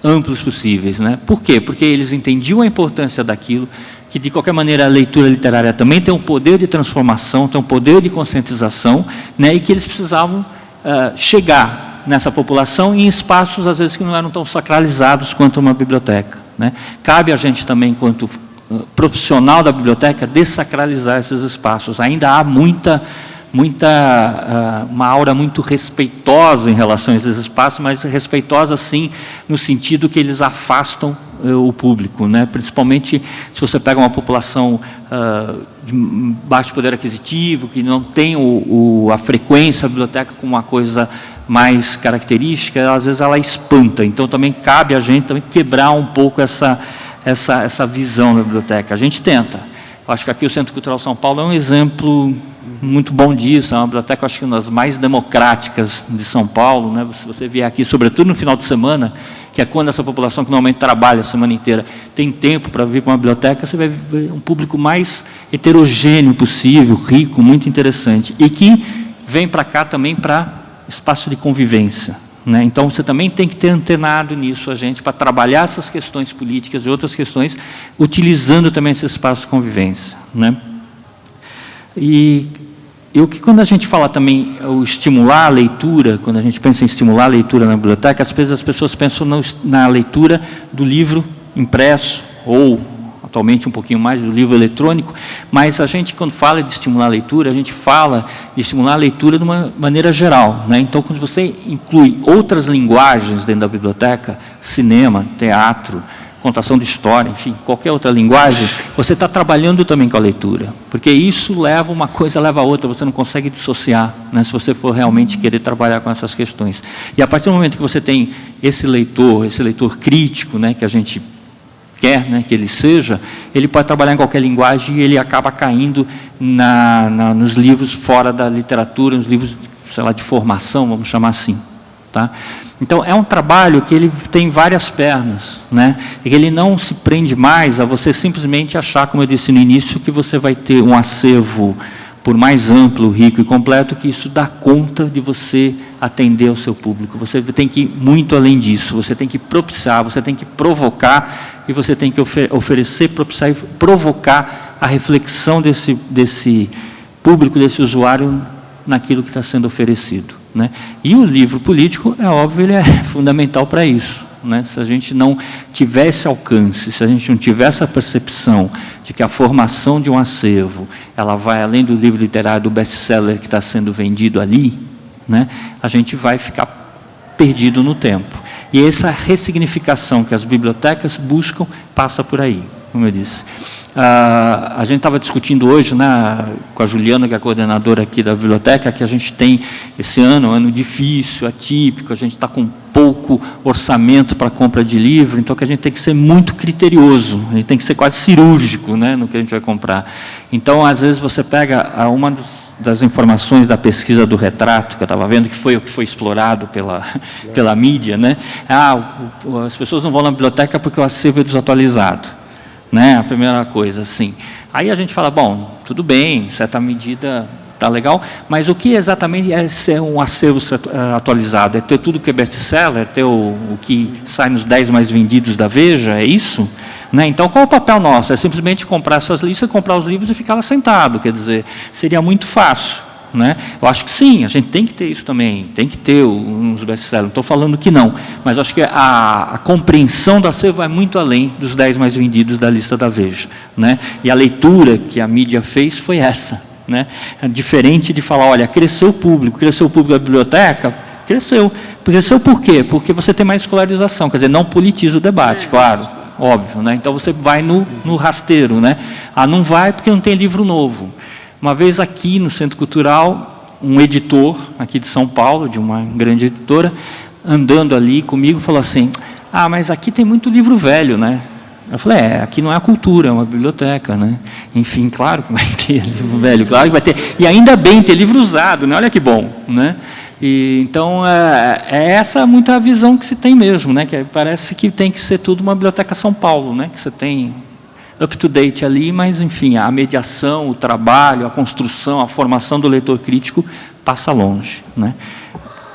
amplos possíveis, né? Por quê? Porque eles entendiam a importância daquilo, que de qualquer maneira a leitura literária também tem um poder de transformação, tem um poder de conscientização, né? E que eles precisavam chegar nessa população em espaços, às vezes, que não eram tão sacralizados quanto uma biblioteca, né? Cabe a gente também, enquanto profissional da biblioteca, desacralizar esses espaços. Ainda há uma aura muito respeitosa em relação a esses espaços, mas respeitosa, sim, no sentido que eles afastam o público, né? Principalmente se você pega uma população de baixo poder aquisitivo, que não tem a frequência da biblioteca como uma coisa mais característica, às vezes ela espanta. Então, também cabe a gente também quebrar um pouco essa visão da biblioteca. A gente tenta. Eu acho que aqui o Centro Cultural São Paulo é um exemplo muito bom disso. É uma biblioteca, acho que uma das mais democráticas de São Paulo, né? Se você vier aqui, sobretudo no final de semana, que é quando essa população que normalmente trabalha a semana inteira tem tempo para vir para uma biblioteca, você vai ver um público mais heterogêneo possível, rico, muito interessante, e que vem para cá também para espaço de convivência, né? Então, você também tem que ter antenado nisso, a gente, para trabalhar essas questões políticas e outras questões, utilizando também esse espaço de convivência, né? E o que, quando a gente fala também o estimular a leitura, quando a gente pensa em estimular a leitura na biblioteca, às vezes as pessoas pensam na leitura do livro impresso, ou atualmente um pouquinho mais do livro eletrônico, mas a gente, quando fala de estimular a leitura, a gente fala de estimular a leitura de uma maneira geral, né? Então, quando você inclui outras linguagens dentro da biblioteca, cinema, teatro, contação de história, enfim, qualquer outra linguagem, você está trabalhando também com a leitura, porque isso leva uma coisa, leva a outra, você não consegue dissociar, né, se você for realmente querer trabalhar com essas questões. E a partir do momento que você tem esse leitor crítico, né, que a gente quer, né, que ele seja, ele pode trabalhar em qualquer linguagem e ele acaba caindo nos livros fora da literatura, nos livros, sei lá, de formação, vamos chamar assim, tá? Então, é um trabalho que ele tem várias pernas, né? E que ele não se prende mais a você simplesmente achar, como eu disse no início, que você vai ter um acervo por mais amplo, rico e completo, que isso dá conta de você atender ao seu público. Você tem que ir muito além disso, você tem que propiciar, você tem que provocar, e você tem que oferecer, propiciar e provocar a reflexão desse público, desse usuário, naquilo que está sendo oferecido, né? E o livro político, é óbvio, ele é fundamental para isso, né? Se a gente não tiver esse alcance, se a gente não tiver essa percepção de que a formação de um acervo, ela vai além do livro literário, do best-seller que está sendo vendido ali, né? A gente vai ficar perdido no tempo. E essa ressignificação que as bibliotecas buscam passa por aí, como eu disse. A gente estava discutindo hoje, né, com a Juliana, que é a coordenadora aqui da biblioteca, que a gente tem esse ano, um ano difícil, atípico, a gente está com pouco orçamento para compra de livro, então que a gente tem que ser muito criterioso, a gente tem que ser quase cirúrgico, né, no que a gente vai comprar. Então, às vezes, você pega uma das informações da pesquisa do retrato, que eu estava vendo, que foi o que foi explorado pela mídia, né? As pessoas não vão na biblioteca porque o acervo é desatualizado, né? A primeira coisa, assim. Aí a gente fala, bom, tudo bem, certa medida está legal, mas o que exatamente é ser um acervo atualizado? É ter tudo que é best-seller, é ter o que sai nos 10 mais vendidos da Veja, é isso? Né? Então, qual é o papel nosso? É simplesmente comprar essas listas, comprar os livros e ficar lá sentado, quer dizer, seria muito fácil, né? Eu acho que sim, a gente tem que ter isso também, tem que ter uns best-sellers, não estou falando que não, mas acho que a compreensão do acervo vai muito além dos 10 mais vendidos da lista da Veja, né? E a leitura que a mídia fez foi essa, né? É diferente de falar, olha, cresceu o público da biblioteca, cresceu por quê? Porque você tem mais escolarização, quer dizer, não politiza o debate, claro, óbvio, né? Então você vai no rasteiro, né? Não vai porque não tem livro novo. Uma vez aqui no Centro Cultural, um editor aqui de São Paulo, de uma grande editora, andando ali comigo, falou assim, mas aqui tem muito livro velho, né? Eu falei, aqui não é a cultura, é uma biblioteca, né? Enfim, claro que vai ter livro velho, claro que vai ter, e ainda bem ter livro usado, né? Olha que bom, né? E, então, é essa muita visão que se tem mesmo, né? Que parece que tem que ser tudo uma biblioteca São Paulo, né? Que você tem up-to-date ali, mas, enfim, a mediação, o trabalho, a construção, a formação do leitor crítico passa longe, né?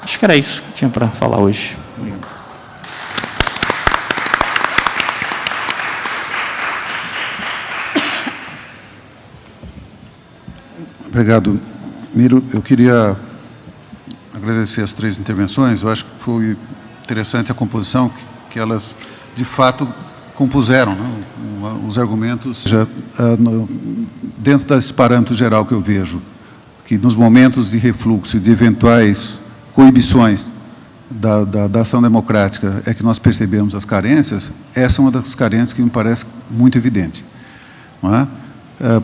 Acho que era isso que eu tinha para falar hoje. Obrigado. Obrigado, Miro. Eu queria agradecer as 3 intervenções. Eu acho que foi interessante a composição, que elas, de fato, compuseram, né, os argumentos dentro desse parâmetro geral que eu vejo, que nos momentos de refluxo, de eventuais coibições da ação democrática, é que nós percebemos as carências. Essa é uma das carências que me parece muito evidente, não é?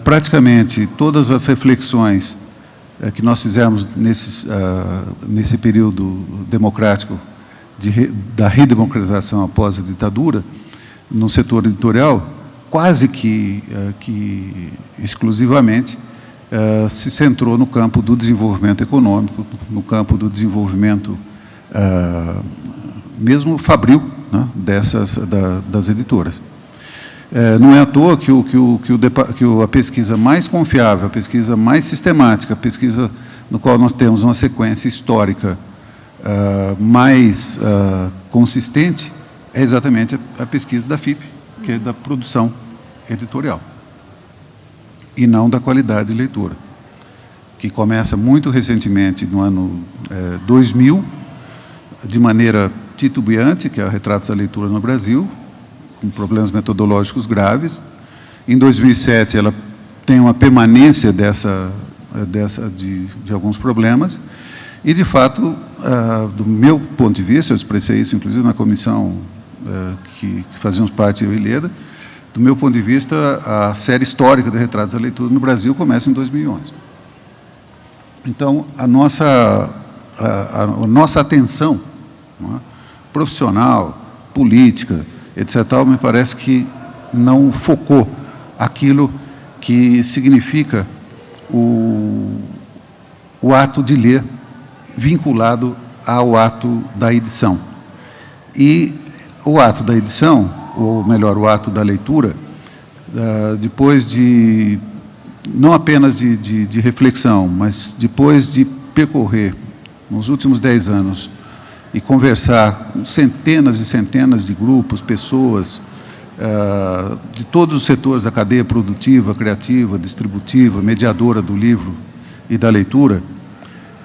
Praticamente todas as reflexões que nós fizemos nesse período democrático da redemocratização após a ditadura, no setor editorial, quase que exclusivamente se centrou no campo do desenvolvimento econômico, no campo do desenvolvimento mesmo fabril, né, das editoras. Não é à toa que a pesquisa mais confiável, a pesquisa mais sistemática, a pesquisa no qual nós temos uma sequência histórica mais consistente, é exatamente a pesquisa da FIP, que é da produção editorial, e não da qualidade de leitura, que começa muito recentemente, no ano 2000, de maneira titubeante, que é o Retratos da Leitura no Brasil, com problemas metodológicos graves. Em 2007, ela tem uma permanência de alguns problemas, e, de fato, do meu ponto de vista, eu expressei isso, inclusive, na comissão que fazíamos parte, eu e Leda, do meu ponto de vista, a série histórica de Retratos da Leitura no Brasil começa em 2011. Então, a nossa atenção, não é, profissional, política, etc., me parece que não focou aquilo que significa o ato de ler vinculado ao ato da edição. E o ato da edição, ou melhor, o ato da leitura, depois de não apenas de reflexão, mas depois de percorrer, nos últimos 10 anos, e conversar com centenas e centenas de grupos, pessoas, de todos os setores da cadeia produtiva, criativa, distributiva, mediadora do livro e da leitura,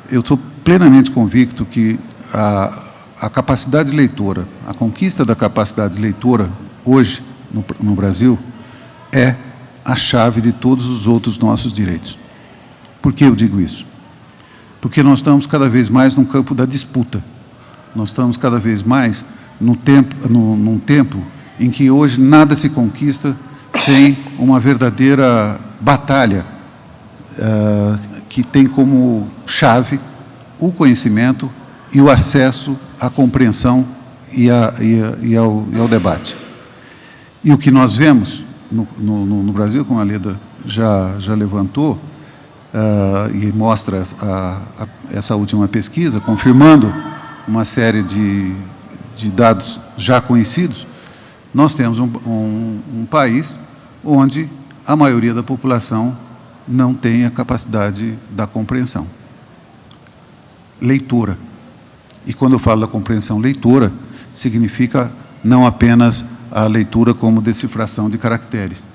eu estou plenamente convicto que a capacidade leitora, a conquista da capacidade leitora hoje no Brasil é a chave de todos os outros nossos direitos. Por que eu digo isso? Porque nós estamos cada vez mais no campo da disputa. Nós estamos cada vez mais num tempo em que hoje nada se conquista sem uma verdadeira batalha que tem como chave o conhecimento e o acesso à compreensão e ao debate. E o que nós vemos no Brasil, como a Leda já levantou, e mostra essa última pesquisa, confirmando uma série de dados já conhecidos, nós temos um país onde a maioria da população não tem a capacidade da compreensão leitora. E quando eu falo da compreensão leitora, significa não apenas a leitura como decifração de caracteres,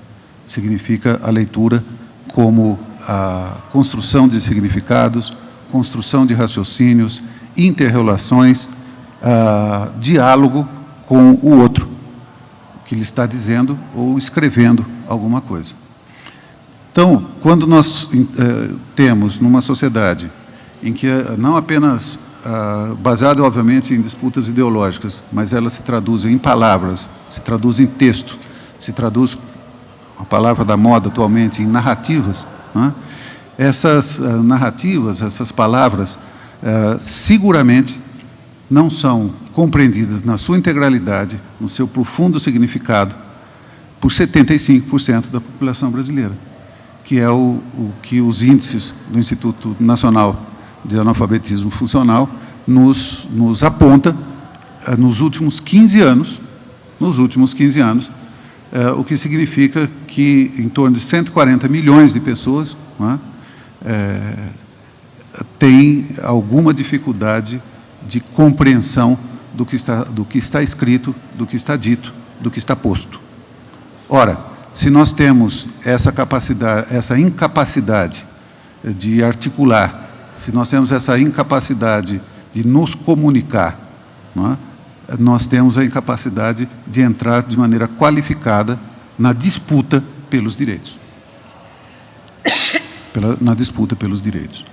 significa a leitura como a construção de significados, construção de raciocínios, interrelações, diálogo com o outro, que ele está dizendo ou escrevendo alguma coisa. Então, quando nós temos numa sociedade em que não apenas baseado, obviamente, em disputas ideológicas, mas elas se traduzem em palavras, se traduzem em texto, se traduz, a palavra da moda atualmente, em narrativas, né? Essas narrativas, essas palavras, seguramente não são compreendidas na sua integralidade, no seu profundo significado, por 75% da população brasileira, que é o que os índices do Instituto Nacional de Analfabetismo Funcional nos aponta nos últimos 15 anos, o que significa que em torno de 140 milhões de pessoas, né, têm alguma dificuldade de compreensão do que está escrito, do que está dito, do que está posto. Ora, se nós temos essa capacidade, essa incapacidade de articular, se nós temos essa incapacidade de nos comunicar, não é? Nós temos a incapacidade de entrar de maneira qualificada na disputa pelos direitos. Na disputa pelos direitos.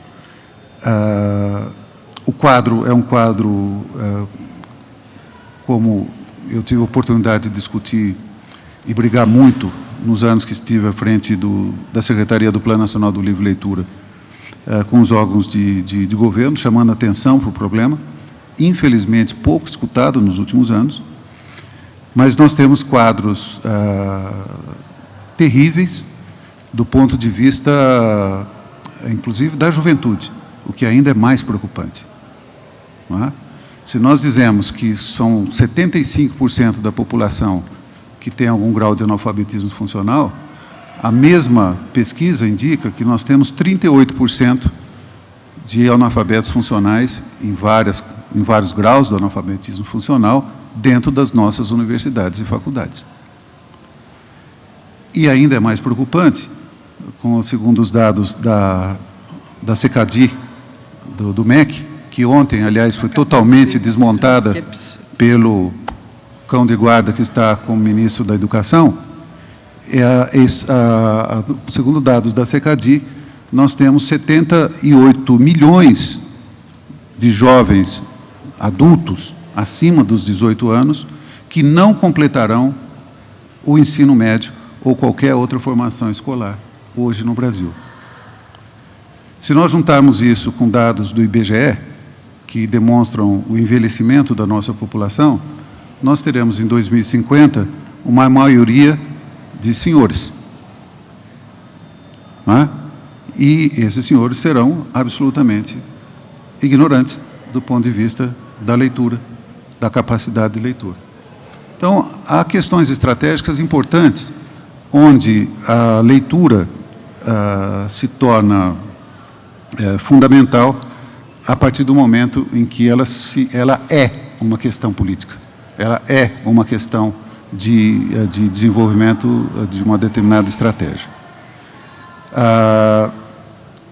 O quadro é um quadro, como eu tive a oportunidade de discutir e brigar muito nos anos que estive à frente da Secretaria do Plano Nacional do Livro e Leitura, com os órgãos de governo, chamando a atenção para o problema, infelizmente pouco escutado nos últimos anos, mas nós temos quadros terríveis do ponto de vista, inclusive, da juventude, o que ainda é mais preocupante. Não é? Se nós dizemos que são 75% da população que tem algum grau de analfabetismo funcional, a mesma pesquisa indica que nós temos 38% de analfabetos funcionais em vários graus do analfabetismo funcional dentro das nossas universidades e faculdades. E ainda é mais preocupante, segundo os dados da CECADI, do MEC, que ontem, aliás, foi totalmente desmontada pelo cão de guarda que está como ministro da Educação, segundo dados da CECADI, nós temos 78 milhões de jovens adultos acima dos 18 anos que não completarão o ensino médio ou qualquer outra formação escolar hoje no Brasil. Se nós juntarmos isso com dados do IBGE, que demonstram o envelhecimento da nossa população, nós teremos em 2050 uma maioria de senhores. Não é? E esses senhores serão absolutamente ignorantes do ponto de vista da leitura, da capacidade de leitura. Então, há questões estratégicas importantes, onde a leitura se torna fundamental a partir do momento em que ela é uma questão política, ela é uma questão de desenvolvimento de uma determinada estratégia.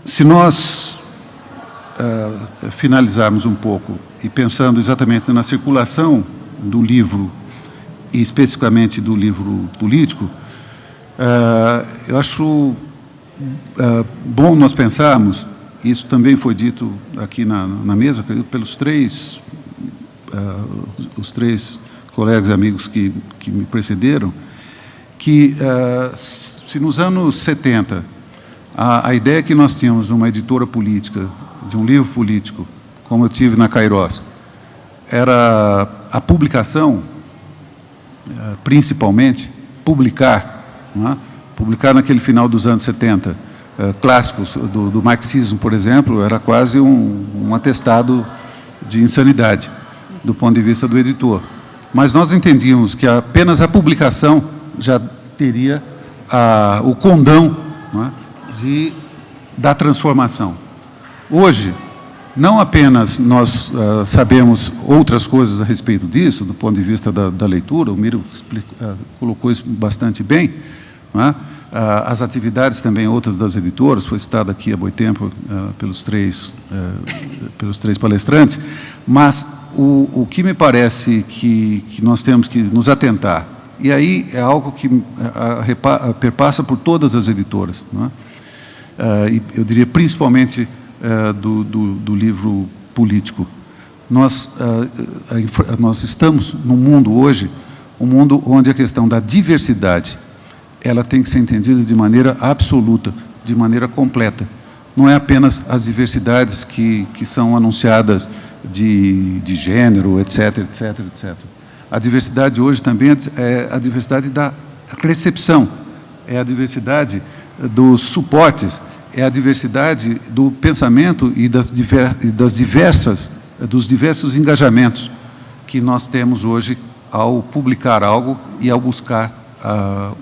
Se nós finalizarmos um pouco e pensando exatamente na circulação do livro, e especificamente do livro político, eu acho bom nós pensarmos, isso também foi dito aqui na mesa, acredito, pelos os três colegas e amigos que me precederam, que se nos anos 70 a ideia que nós tínhamos de uma editora política, de um livro político, como eu tive na Kairos, era a publicação, principalmente, publicar, não é? Publicar naquele final dos anos 70, clássicos do marxismo, por exemplo, era quase um atestado de insanidade, do ponto de vista do editor. Mas nós entendíamos que apenas a publicação já teria o condão, não é? Da transformação. Hoje, não apenas nós sabemos outras coisas a respeito disso, do ponto de vista da leitura, o Miro colocou isso bastante bem, não é? As atividades também, outras das editoras, foi citado aqui há muito tempo pelos três palestrantes, mas o que me parece que nós temos que nos atentar, e aí é algo que perpassa por todas as editoras, não é? E eu diria principalmente do livro político. Nós estamos num mundo hoje, um mundo onde a questão da diversidade, ela tem que ser entendida de maneira absoluta, de maneira completa. Não é apenas as diversidades que são anunciadas de gênero, etc, etc, etc. A diversidade hoje também é a diversidade da recepção, é a diversidade dos suportes, é a diversidade do pensamento e dos diversos engajamentos que nós temos hoje ao publicar algo e ao buscar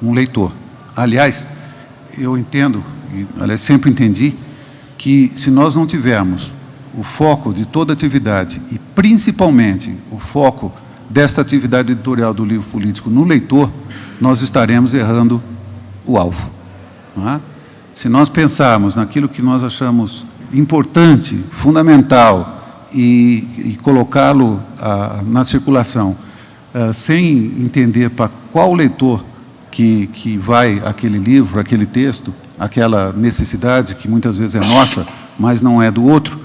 um leitor. Aliás, eu entendo, aliás, sempre entendi, que se nós não tivermos o foco de toda atividade, e principalmente o foco desta atividade editorial do livro político no leitor, nós estaremos errando o alvo. Não é? Se nós pensarmos naquilo que nós achamos importante, fundamental, e colocá-lo na circulação, sem entender para qual leitor que vai aquele livro, aquele texto, aquela necessidade que muitas vezes é nossa, mas não é do outro,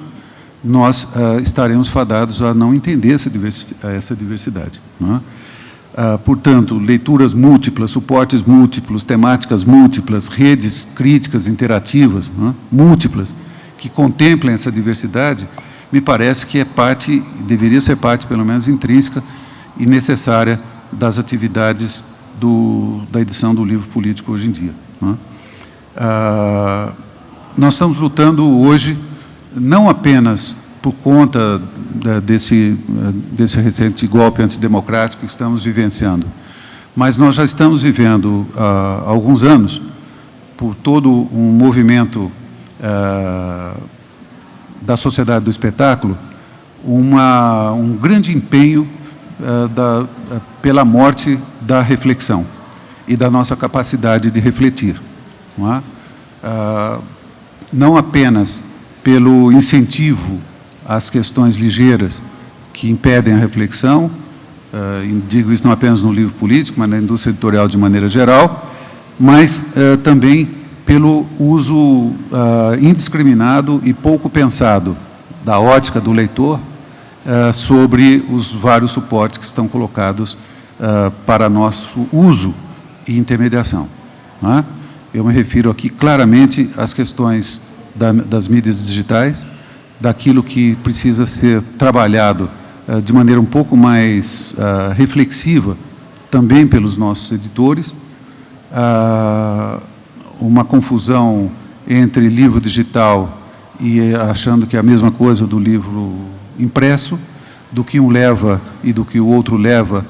nós estaremos fadados a não entender essa diversidade. Não é? Portanto, leituras múltiplas, suportes múltiplos, temáticas múltiplas, redes críticas interativas, não é? Múltiplas, que contemplem essa diversidade, me parece que deveria ser parte, pelo menos intrínseca e necessária das atividades da edição do livro político hoje em dia. Não é? Nós estamos lutando hoje, não apenas por conta desse recente golpe antidemocrático que estamos vivenciando, mas nós já estamos vivendo há alguns anos, por todo um movimento da sociedade do espetáculo, um grande empenho pela morte da reflexão e da nossa capacidade de refletir. Não é? Não apenas pelo incentivo às questões ligeiras que impedem a reflexão, digo isso não apenas no livro político, mas na indústria editorial de maneira geral, mas também pelo uso indiscriminado e pouco pensado da ótica do leitor sobre os vários suportes que estão colocados para nosso uso e intermediação. Não é? Eu me refiro aqui claramente às questões das mídias digitais, daquilo que precisa ser trabalhado de maneira um pouco mais reflexiva também pelos nossos editores, uma confusão entre livro digital e achando que é a mesma coisa do livro impresso, do que um leva e do que o outro leva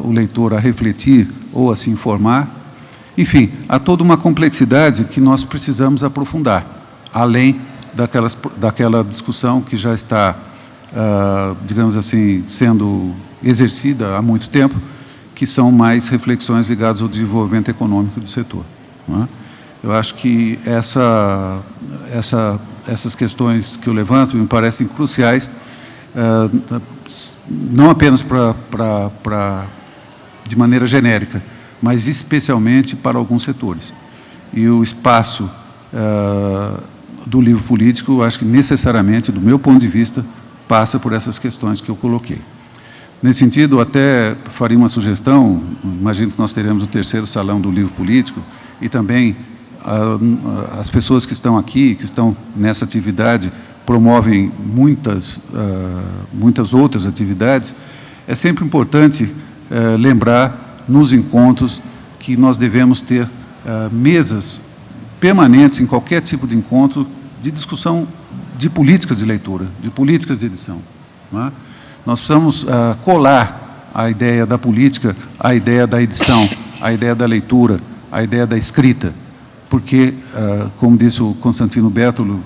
o leitor a refletir ou a se informar, Enfim, há toda uma complexidade que nós precisamos aprofundar, além daquela discussão que já está, digamos assim, sendo exercida há muito tempo, que são mais reflexões ligadas ao desenvolvimento econômico do setor. Não é? Eu acho que essas questões que eu levanto me parecem cruciais, não apenas de maneira genérica, mas especialmente para alguns setores. E o espaço do livro político, eu acho que necessariamente, do meu ponto de vista, passa por essas questões que eu coloquei. Nesse sentido, até faria uma sugestão, imagino que nós teremos o 3º Salão do Livro Político, e também as pessoas que estão aqui, que estão nessa atividade, promovem muitas outras atividades. É sempre importante lembrar, nos encontros, que nós devemos ter mesas permanentes em qualquer tipo de encontro de discussão de políticas de leitura, de políticas de edição. Não é? Nós precisamos colar a ideia da política, a ideia da edição, a ideia da leitura, a ideia da escrita, porque, como disse o Constantino Bertolo,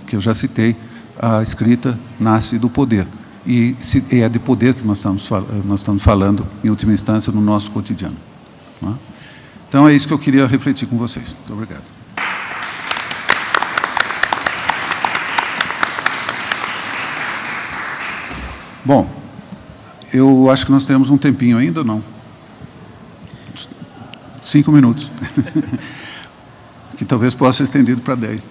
que eu já citei, a escrita nasce do poder, e é de poder que nós estamos falando, em última instância, no nosso cotidiano. Não é? Então, é isso que eu queria refletir com vocês. Muito obrigado. Bom, eu acho que nós temos um tempinho ainda, não? 5 minutos. Que talvez possa ser estendido para 10.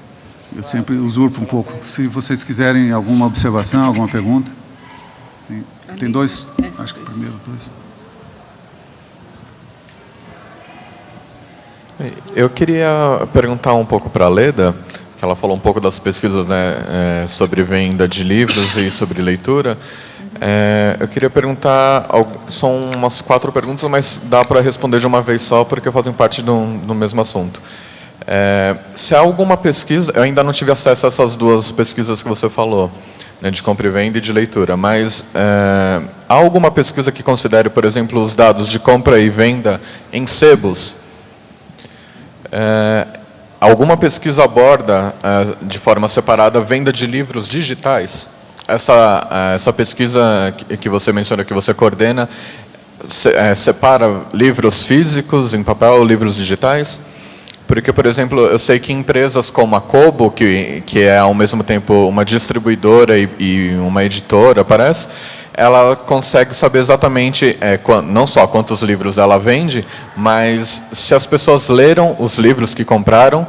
Eu sempre usurpo um pouco. Se vocês quiserem alguma observação, alguma pergunta. Tem 2? Acho que primeiro 2. Eu queria perguntar um pouco para a Leda, que ela falou um pouco das pesquisas, né, sobre venda de livros e sobre leitura. Eu queria perguntar, são umas 4 perguntas, mas dá para responder de uma vez só, porque fazem parte do mesmo assunto. Se há alguma pesquisa, eu ainda não tive acesso a essas 2 pesquisas que você falou, né, de compra e venda e de leitura, mas há alguma pesquisa que considere, por exemplo, os dados de compra e venda em sebos? Alguma pesquisa aborda, de forma separada, a venda de livros digitais? Essa pesquisa que você menciona, que você coordena, separa livros físicos em papel, livros digitais? Porque, por exemplo, eu sei que empresas como a Kobo, que é ao mesmo tempo uma distribuidora e uma editora, parece, ela consegue saber exatamente, não só quantos livros ela vende, mas se as pessoas leram os livros que compraram,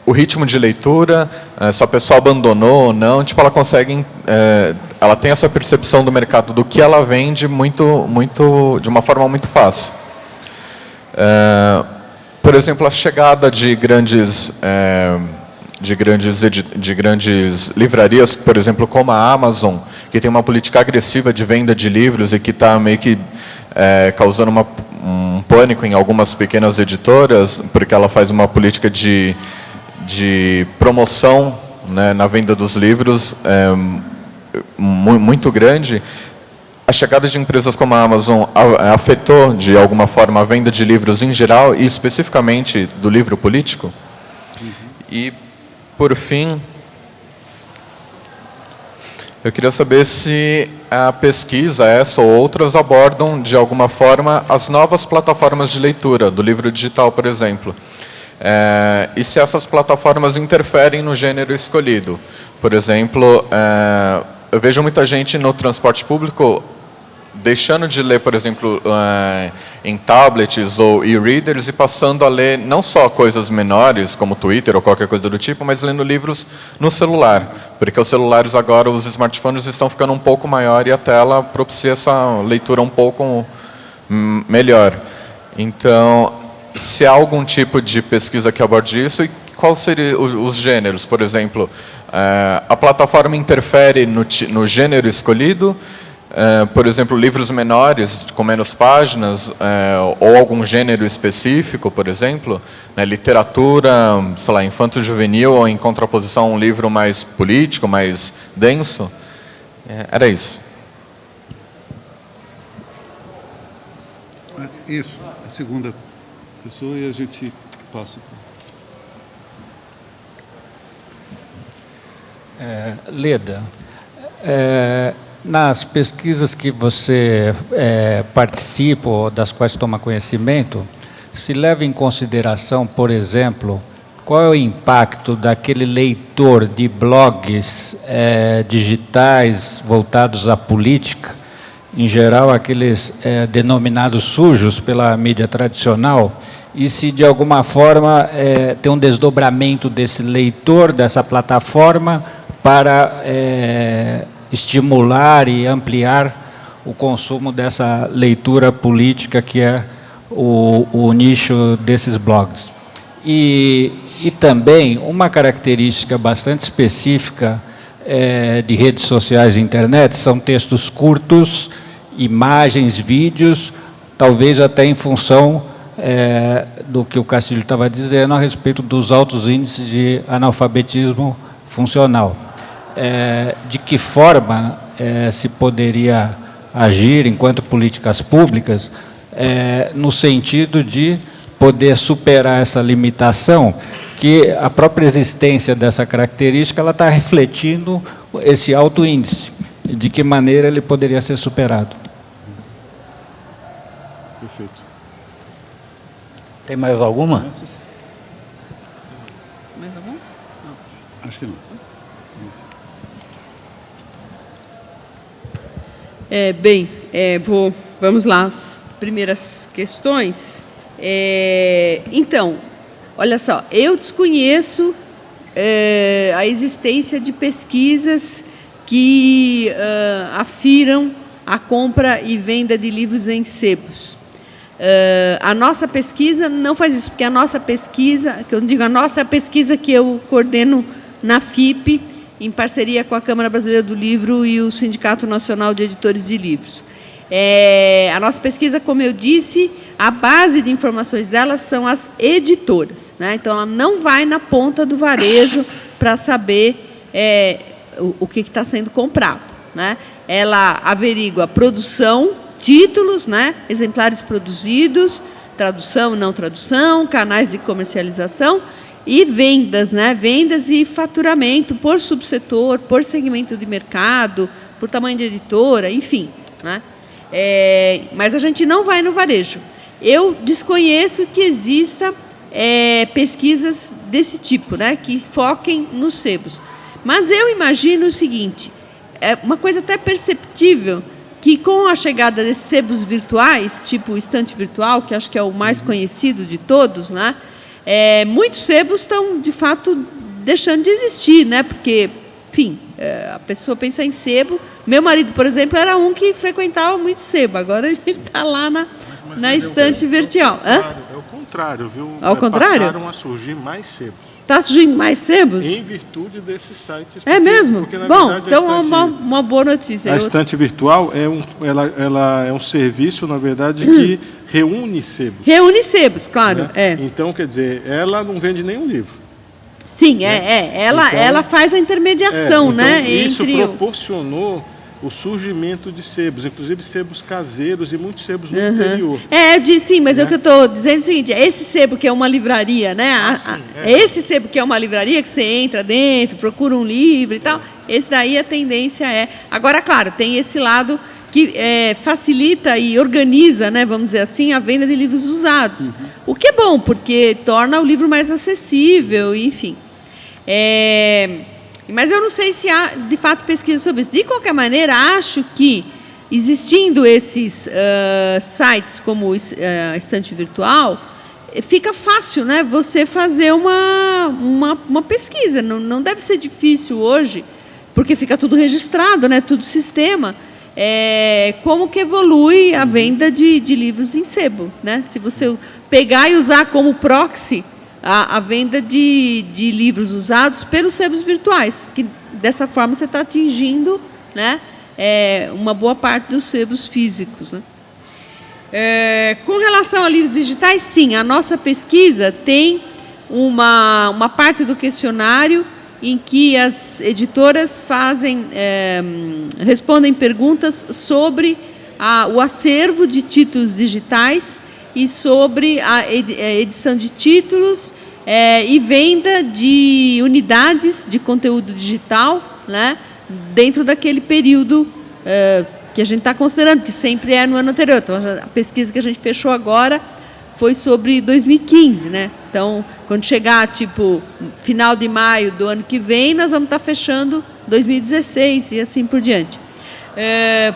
o ritmo de leitura, se a pessoa abandonou ou não, tipo, ela consegue, ela tem essa percepção do mercado do que ela vende de uma forma muito fácil. Por exemplo, a chegada de grandes livrarias, por exemplo, como a Amazon, que tem uma política agressiva de venda de livros e que está meio que causando um pânico em algumas pequenas editoras, porque ela faz uma política de promoção, né, na venda dos livros muito grande. A chegada de empresas como a Amazon afetou, de alguma forma, a venda de livros em geral e especificamente do livro político? E, por fim, eu queria saber se a pesquisa, essa ou outras, abordam, de alguma forma, as novas plataformas de leitura, do livro digital, por exemplo. E se essas plataformas interferem no gênero escolhido. Por exemplo, eu vejo muita gente no transporte público deixando de ler, por exemplo, em tablets ou e-readers e passando a ler não só coisas menores, como Twitter ou qualquer coisa do tipo, mas lendo livros no celular. Porque os celulares agora, os smartphones, estão ficando um pouco maior e a tela propicia essa leitura um pouco melhor. Então, se há algum tipo de pesquisa que aborde isso, e quais seriam os gêneros? Por exemplo, a plataforma interfere no gênero escolhido? Por exemplo, livros menores, com menos páginas, ou algum gênero específico, por exemplo, né, literatura, sei lá, infanto-juvenil, ou em contraposição a um livro mais político, mais denso? Era isso. Isso, a segunda pessoa e a gente passa. Leda, nas pesquisas que você participa, ou das quais toma conhecimento, se leva em consideração, por exemplo, qual é o impacto daquele leitor de blogs digitais voltados à política, em geral aqueles denominados sujos pela mídia tradicional, e se de alguma forma tem um desdobramento desse leitor, dessa plataforma, para estimular e ampliar o consumo dessa leitura política que é o nicho desses blogs. E também uma característica bastante específica de redes sociais e internet são textos curtos, imagens, vídeos, talvez até em função do que o Castilho estava dizendo a respeito dos altos índices de analfabetismo funcional. De que forma se poderia agir enquanto políticas públicas no sentido de poder superar essa limitação, que a própria existência dessa característica ela está refletindo esse alto índice, de que maneira ele poderia ser superado. Perfeito. Tem mais alguma? Mais algum? Acho que não. Vamos lá, as primeiras questões. Então, olha só, eu desconheço a existência de pesquisas que afiram a compra e venda de livros em sebos. A nossa pesquisa não faz isso, porque a nossa pesquisa, que eu digo a nossa, é a pesquisa que eu coordeno na FIP, em parceria com a Câmara Brasileira do Livro e o Sindicato Nacional de Editores de Livros. A nossa pesquisa, como eu disse, a base de informações dela são as editoras, né? Então, ela não vai na ponta do varejo para saber o que está sendo comprado, né? Ela averigua produção, títulos, né? Exemplares produzidos, tradução, não tradução, canais de comercialização e vendas, né? Vendas e faturamento por subsetor, por segmento de mercado, por tamanho de editora, enfim, né? Mas a gente não vai no varejo. Eu desconheço que exista pesquisas desse tipo, né? Que foquem nos sebos. Mas eu imagino o seguinte, uma coisa até perceptível, que com a chegada desses sebos virtuais, tipo o estante virtual, que acho que é o mais conhecido de todos, né? Muitos sebos estão, de fato, deixando de existir, né? Porque, enfim, a pessoa pensa em sebo. Meu marido, por exemplo, era um que frequentava muito sebo. Agora ele está lá na estante virtual. É o contrário, viu? Ao contrário? Passaram a surgir mais sebos. Está surgindo mais sebos? Em virtude desses sites. É mesmo? Porque, bom, verdade, então é uma boa notícia. A estante virtual ela é um serviço, na verdade, que reúne sebos. Reúne sebos, claro. Né? Então, quer dizer, ela não vende nenhum livro. Sim, né? Ela faz a intermediação, então, né? Isso entre proporcionou o surgimento de sebos, inclusive sebos caseiros e muitos sebos no interior. Sim, mas é o que eu estou dizendo é o seguinte, esse sebo que é uma livraria, né? Esse sebo que é uma livraria, que você entra dentro, procura um livro e tal, esse daí a tendência é... Agora, claro, tem esse lado que facilita e organiza, né, vamos dizer assim, a venda de livros usados. O que é bom, porque torna o livro mais acessível, enfim. Mas eu não sei se há, de fato, pesquisa sobre isso. De qualquer maneira, acho que, existindo esses sites como a estante virtual, fica fácil, né, você fazer uma pesquisa. Não deve ser difícil hoje, porque fica tudo registrado, né, tudo sistema. Como que evolui a venda de livros em sebo, né? Se você pegar e usar como proxy a venda de livros usados pelos sebos virtuais, que dessa forma você está atingindo, né, uma boa parte dos sebos físicos, né? Com relação a livros digitais, sim, a nossa pesquisa tem uma parte do questionário em que as editoras respondem perguntas sobre o acervo de títulos digitais e sobre a edição de títulos e venda de unidades de conteúdo digital, né, dentro daquele período que a gente está considerando, que sempre é no ano anterior. Então, a pesquisa que a gente fechou agora foi sobre 2015, né? Então, quando chegar, tipo, final de maio do ano que vem, nós vamos estar fechando 2016 e assim por diante.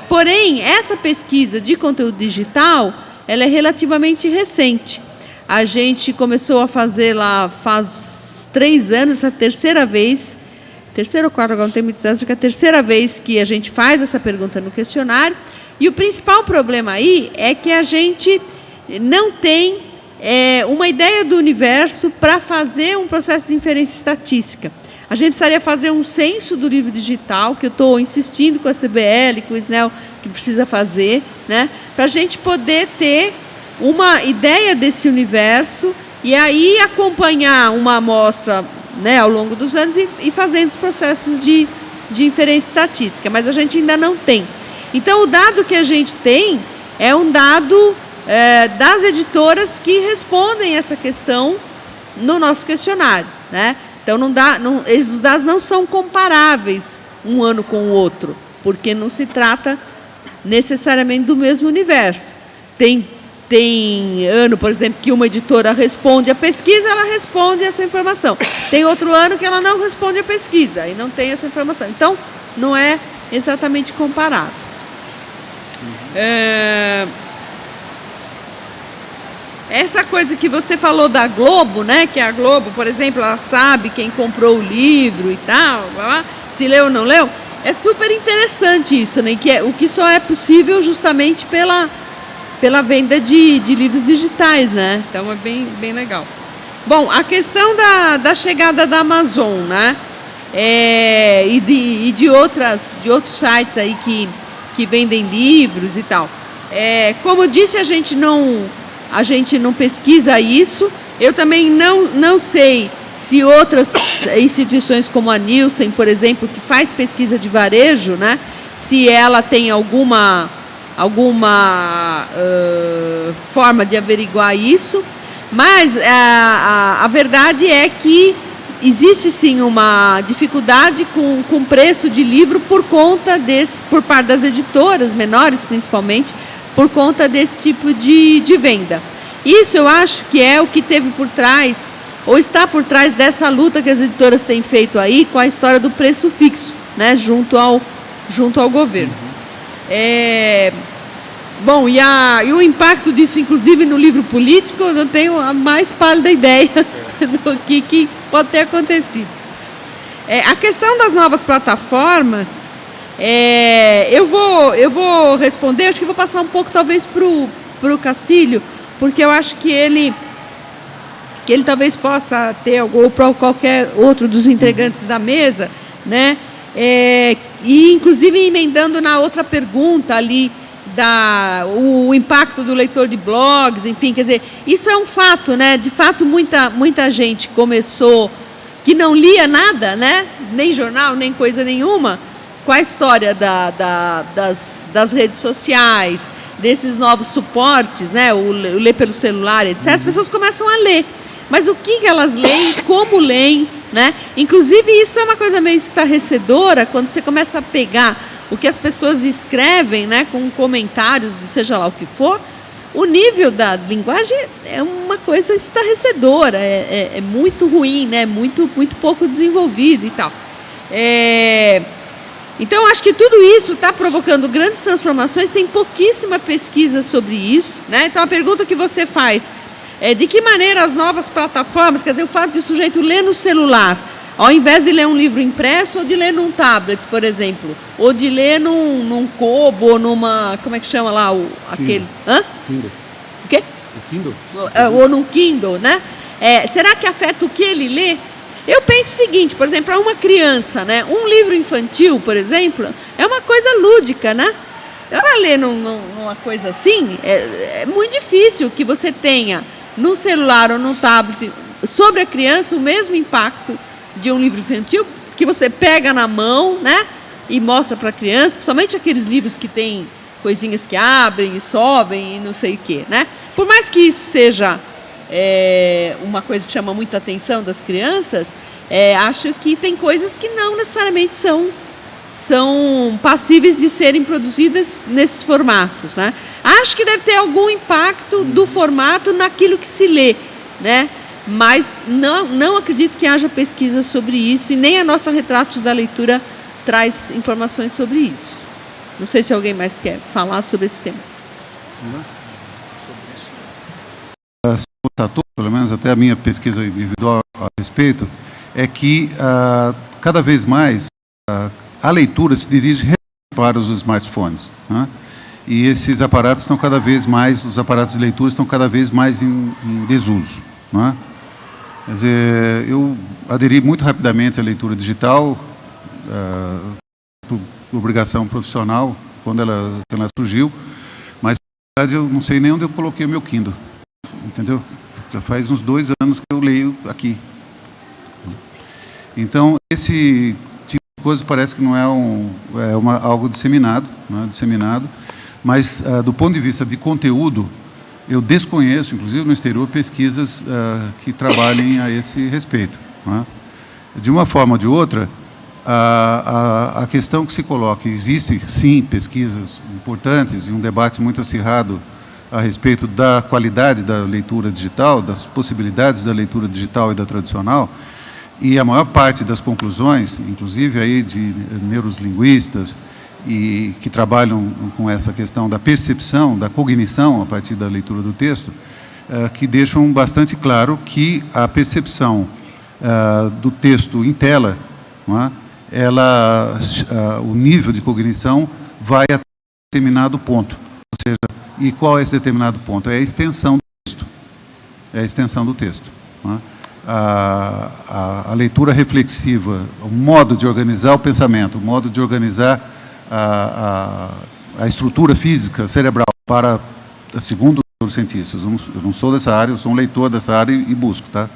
Porém, essa pesquisa de conteúdo digital, ela é relativamente recente. A gente começou a fazer lá faz 3 anos, a terceira vez, terceira ou quarta, agora não tenho muito certeza, acho que é a terceira vez que a gente faz essa pergunta no questionário. E o principal problema aí é que a gente não tem uma ideia do universo para fazer um processo de inferência estatística. A gente precisaria fazer um censo do livro digital, que eu estou insistindo com a CBL, com o SNEL, que precisa fazer, né, para a gente poder ter uma ideia desse universo e aí acompanhar uma amostra, né, ao longo dos anos e fazendo os processos de inferência estatística. Mas a gente ainda não tem. Então, o dado que a gente tem é um dado das editoras que respondem essa questão no nosso questionário, né? Então, os dados não são comparáveis um ano com o outro, porque não se trata necessariamente do mesmo universo. Tem ano, por exemplo, que uma editora responde a pesquisa, ela responde essa informação. Tem outro ano que ela não responde a pesquisa e não tem essa informação. Então, não é exatamente comparável. Essa coisa que você falou da Globo, né, que a Globo, por exemplo, ela sabe quem comprou o livro e tal, se leu ou não leu, é super interessante isso, né, o que só é possível justamente pela venda de livros digitais, né? Então é bem legal. Bom, a questão da chegada da Amazon, né? E de outros sites aí que vendem livros e tal. Como eu disse, a gente não pesquisa isso. Eu também não sei se outras instituições como a Nielsen, por exemplo, que faz pesquisa de varejo, né? Se ela tem alguma forma de averiguar isso, mas a verdade é que existe sim uma dificuldade com preço de livro por parte das editoras menores, principalmente, por conta desse tipo de venda. Isso eu acho que é o que teve por trás, ou está por trás dessa luta que as editoras têm feito aí com a história do preço fixo, né, junto ao governo. Bom, e o impacto disso, inclusive, no livro político, eu não tenho a mais pálida ideia do que pode ter acontecido. A questão das novas plataformas, eu vou responder, acho que vou passar um pouco, talvez, para o Castilho, porque eu acho que ele talvez possa ter, ou para qualquer outro dos integrantes da mesa, né? E, inclusive, emendando na outra pergunta ali, o impacto do leitor de blogs, enfim, quer dizer, isso é um fato, né? De fato, muita gente começou, que não lia nada, né? Nem jornal, nem coisa nenhuma, com a história das redes sociais, desses novos suportes, né? O ler pelo celular, etc. As pessoas começam a ler. Mas o que elas leem, como leem, né? Inclusive, isso é uma coisa meio estarrecedora, quando você começa a pegar o que as pessoas escrevem, né, com comentários, seja lá o que for, o nível da linguagem é uma coisa estarrecedora, é muito ruim, né, muito pouco desenvolvido e tal. Então, acho que tudo isso está provocando grandes transformações, tem pouquíssima pesquisa sobre isso, né? Então, a pergunta que você faz é de que maneira as novas plataformas, quer dizer, o fato de o sujeito ler no celular, ao invés de ler um livro impresso, ou de ler num tablet, por exemplo, ou de ler num Kobo, ou numa, como é que chama lá, aquele... Kindle. O quê? O Kindle. Ou num Kindle, né? Será que afeta o que ele lê? Eu penso o seguinte, por exemplo, para uma criança, né, um livro infantil, por exemplo, é uma coisa lúdica, né? Ela lê numa coisa assim, é muito difícil que você tenha no celular ou no tablet sobre a criança o mesmo impacto de um livro infantil, que você pega na mão, né, e mostra para a criança, principalmente aqueles livros que têm coisinhas que abrem e sobem e não sei o quê, né? Por mais que isso seja uma coisa que chama muita atenção das crianças, acho que tem coisas que não necessariamente são passíveis de serem produzidas nesses formatos, né? Acho que deve ter algum impacto do formato naquilo que se lê, né? Mas não acredito que haja pesquisa sobre isso, e nem a nossa Retratos da Leitura traz informações sobre isso. Não sei se alguém mais quer falar sobre esse tema. Pelo menos até a minha pesquisa individual a respeito, é que cada vez mais a leitura se dirige para os smartphones, né? E esses aparatos estão cada vez mais, os aparatos de leitura estão cada vez mais em desuso, né? Quer dizer, eu aderi muito rapidamente à leitura digital, por obrigação profissional, quando ela surgiu, mas na verdade eu não sei nem onde eu coloquei o meu Kindle, entendeu? Já faz uns 2 anos que eu leio aqui. Então, esse tipo de coisa parece que não é algo disseminado, né, mas do ponto de vista de conteúdo, eu desconheço, inclusive no exterior, pesquisas que trabalhem a esse respeito, né? De uma forma ou de outra, a questão que se coloca, existe sim pesquisas importantes e um debate muito acirrado a respeito da qualidade da leitura digital, das possibilidades da leitura digital e da tradicional, e a maior parte das conclusões, inclusive aí de neurolinguistas, e que trabalham com essa questão da percepção, da cognição a partir da leitura do texto, que deixam bastante claro que a percepção do texto em tela, não é, o nível de cognição vai a determinado ponto. Ou seja, e qual é esse determinado ponto? É a extensão do texto. É a extensão do texto, não é? A leitura reflexiva, o modo de organizar o pensamento, o modo de organizar a estrutura física cerebral para, segundo os cientistas, eu não sou dessa área, eu sou um leitor dessa área e busco, tá?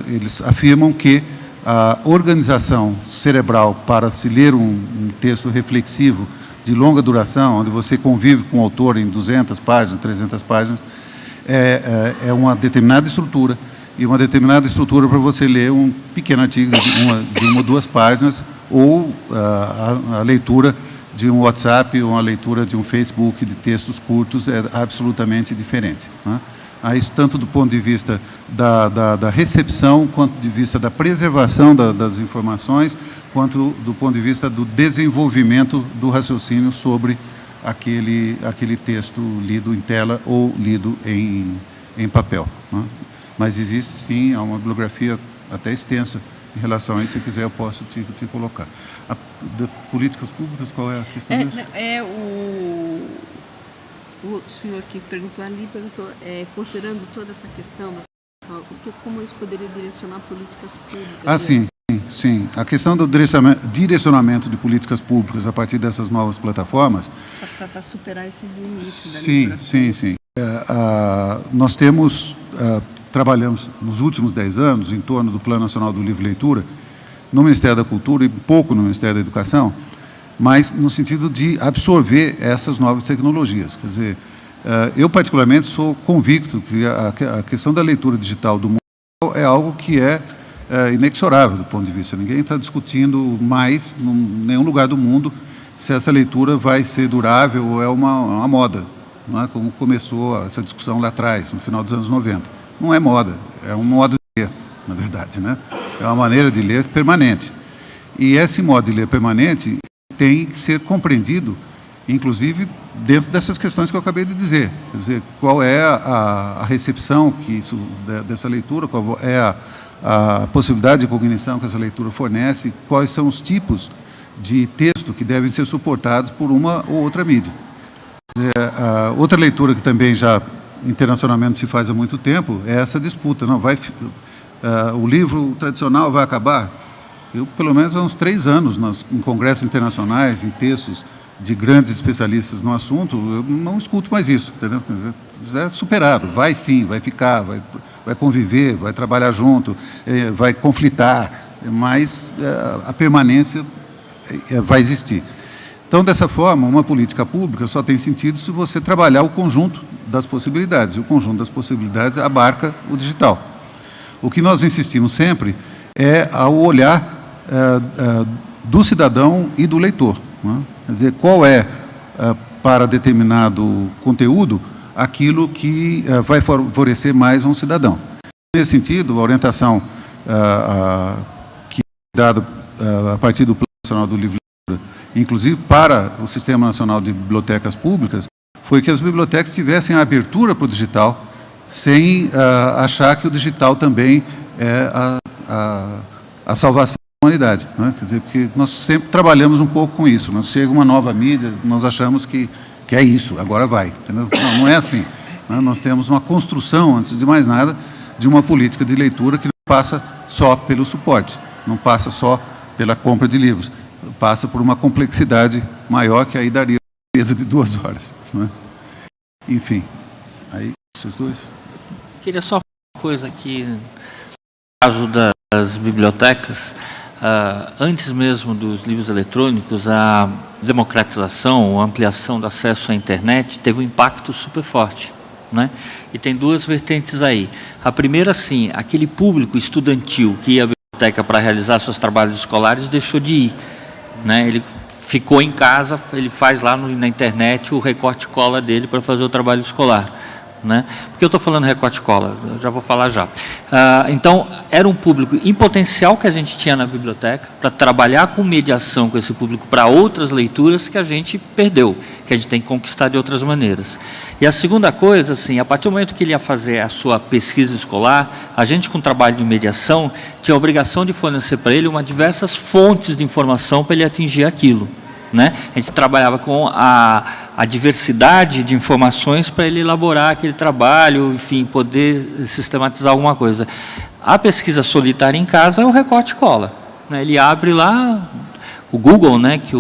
Eles afirmam que a organização cerebral para se ler um texto reflexivo de longa duração, onde você convive com o autor em 200 páginas, 300 páginas, é uma determinada estrutura, e uma determinada estrutura para você ler um pequeno artigo de uma ou 2 páginas, ou a leitura de um WhatsApp, ou a leitura de um Facebook de textos curtos é absolutamente diferente, né? Isso tanto do ponto de vista da recepção, quanto do ponto de vista da preservação das informações, quanto do ponto de vista do desenvolvimento do raciocínio sobre aquele texto lido em tela ou lido em papel, né? Mas existe sim uma bibliografia até extensa em relação a isso. Se quiser eu posso te colocar. De políticas públicas, qual é a questão disso? O senhor que perguntou ali, considerando toda essa questão, como isso poderia direcionar políticas públicas? Sim. A questão do direcionamento de políticas públicas a partir dessas novas plataformas... Para superar esses limites da leitura. Sim. Nós trabalhamos nos últimos 10 anos em torno do Plano Nacional do Livro e Leitura, no Ministério da Cultura e pouco no Ministério da Educação, mas no sentido de absorver essas novas tecnologias. Quer dizer, eu particularmente sou convicto que a questão da leitura digital do mundo é algo que é inexorável do ponto de vista. Ninguém está discutindo mais, em nenhum lugar do mundo, se essa leitura vai ser durável ou é uma moda, não é? Como começou essa discussão lá atrás, no final dos anos 90. Não é moda, é um modo de ler, na verdade, né? É uma maneira de ler permanente. E esse modo de ler permanente tem que ser compreendido, inclusive, dentro dessas questões que eu acabei de dizer. Quer dizer, qual é a recepção dessa leitura, qual é a possibilidade de cognição que essa leitura fornece, quais são os tipos de texto que devem ser suportados por uma ou outra mídia. Outra leitura que também já internacionalmente se faz há muito tempo é essa disputa. Não, o livro tradicional vai acabar? Eu, pelo menos há uns 3 anos, em congressos internacionais, em textos de grandes especialistas no assunto, eu não escuto mais isso, entendeu? Já é superado, vai sim, vai ficar, vai conviver, vai trabalhar junto, vai conflitar, mas a permanência vai existir. Então, dessa forma, uma política pública só tem sentido se você trabalhar o conjunto das possibilidades, e o conjunto das possibilidades abarca o digital. O que nós insistimos sempre é ao olhar do cidadão e do leitor, né? Quer dizer, qual é, para determinado conteúdo, aquilo que vai favorecer mais um cidadão. Nesse sentido, a orientação que é dada a partir do Plano Nacional do Livro e Leitura, inclusive para o Sistema Nacional de Bibliotecas Públicas, foi que as bibliotecas tivessem a abertura para o digital, sem achar que o digital também é a salvação da humanidade, né? Quer dizer, porque nós sempre trabalhamos um pouco com isso. Nós chega uma nova mídia, nós achamos que é isso, agora vai. Entendeu? Não é assim, né? Nós temos uma construção, antes de mais nada, de uma política de leitura que não passa só pelos suportes, não passa só pela compra de livros, passa por uma complexidade maior que aí daria uma mesa de 2 horas. Né? Enfim, aí vocês dois. Queria só falar uma coisa aqui, no caso das bibliotecas, antes mesmo dos livros eletrônicos, a democratização, a ampliação do acesso à internet teve um impacto super forte, né? E tem 2 vertentes aí. A primeira, sim, aquele público estudantil que ia à biblioteca para realizar seus trabalhos escolares deixou de ir, né? Ele ficou em casa, ele faz lá na internet o recorte e cola dele para fazer o trabalho escolar, né? Por que eu estou falando recorte e cola? Eu já vou falar já. Então, era um público em potencial que a gente tinha na biblioteca, para trabalhar com mediação com esse público para outras leituras que a gente perdeu, que a gente tem que conquistar de outras maneiras. E a segunda coisa, assim, a partir do momento que ele ia fazer a sua pesquisa escolar, a gente, com trabalho de mediação, tinha a obrigação de fornecer para ele diversas fontes de informação para ele atingir aquilo, né? A gente trabalhava com a diversidade de informações para ele elaborar aquele trabalho, enfim, poder sistematizar alguma coisa. A pesquisa solitária em casa é o recorte e cola, né? Ele abre lá o Google, né, que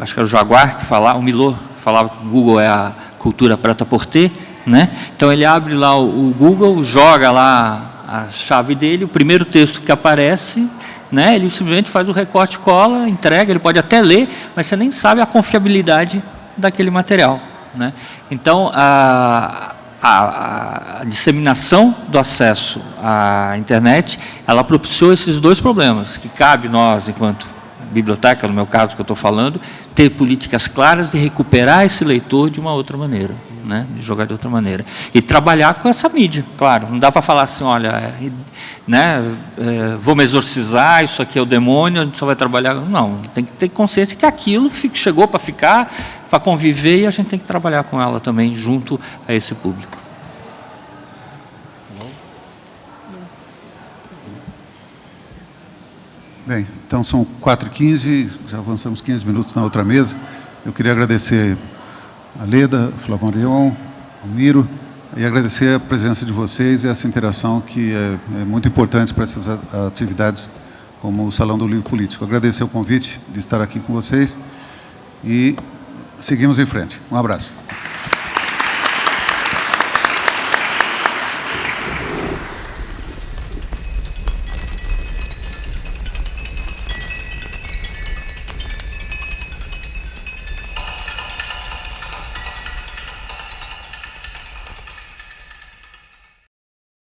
acho que era o Jaguar que falava, o Milor falava que o Google é a cultura prêt-à-porter, né? Então ele abre lá o Google, joga lá a chave dele, o primeiro texto que aparece, né, ele simplesmente faz o recorte e cola, entrega, ele pode até ler, mas você nem sabe a confiabilidade daquele material, né? Então, a disseminação do acesso à internet, ela propiciou esses 2 problemas, que cabe nós, enquanto biblioteca, no meu caso que eu estou falando, ter políticas claras de recuperar esse leitor de uma outra maneira, né, de jogar de outra maneira. E trabalhar com essa mídia, claro. Não dá para falar assim, olha, né, vamos exorcizar, isso aqui é o demônio, a gente só vai trabalhar. Não, tem que ter consciência que aquilo chegou para ficar, para conviver, e a gente tem que trabalhar com ela também, junto a esse público. Bem, então são 4h15, já avançamos 15 minutos na outra mesa. Eu queria agradecer a Leda, Flávio Marion, ao Miro, e agradecer a presença de vocês e essa interação que é muito importante para essas atividades como o Salão do Livro Político. Agradecer o convite de estar aqui com vocês e seguimos em frente. Um abraço.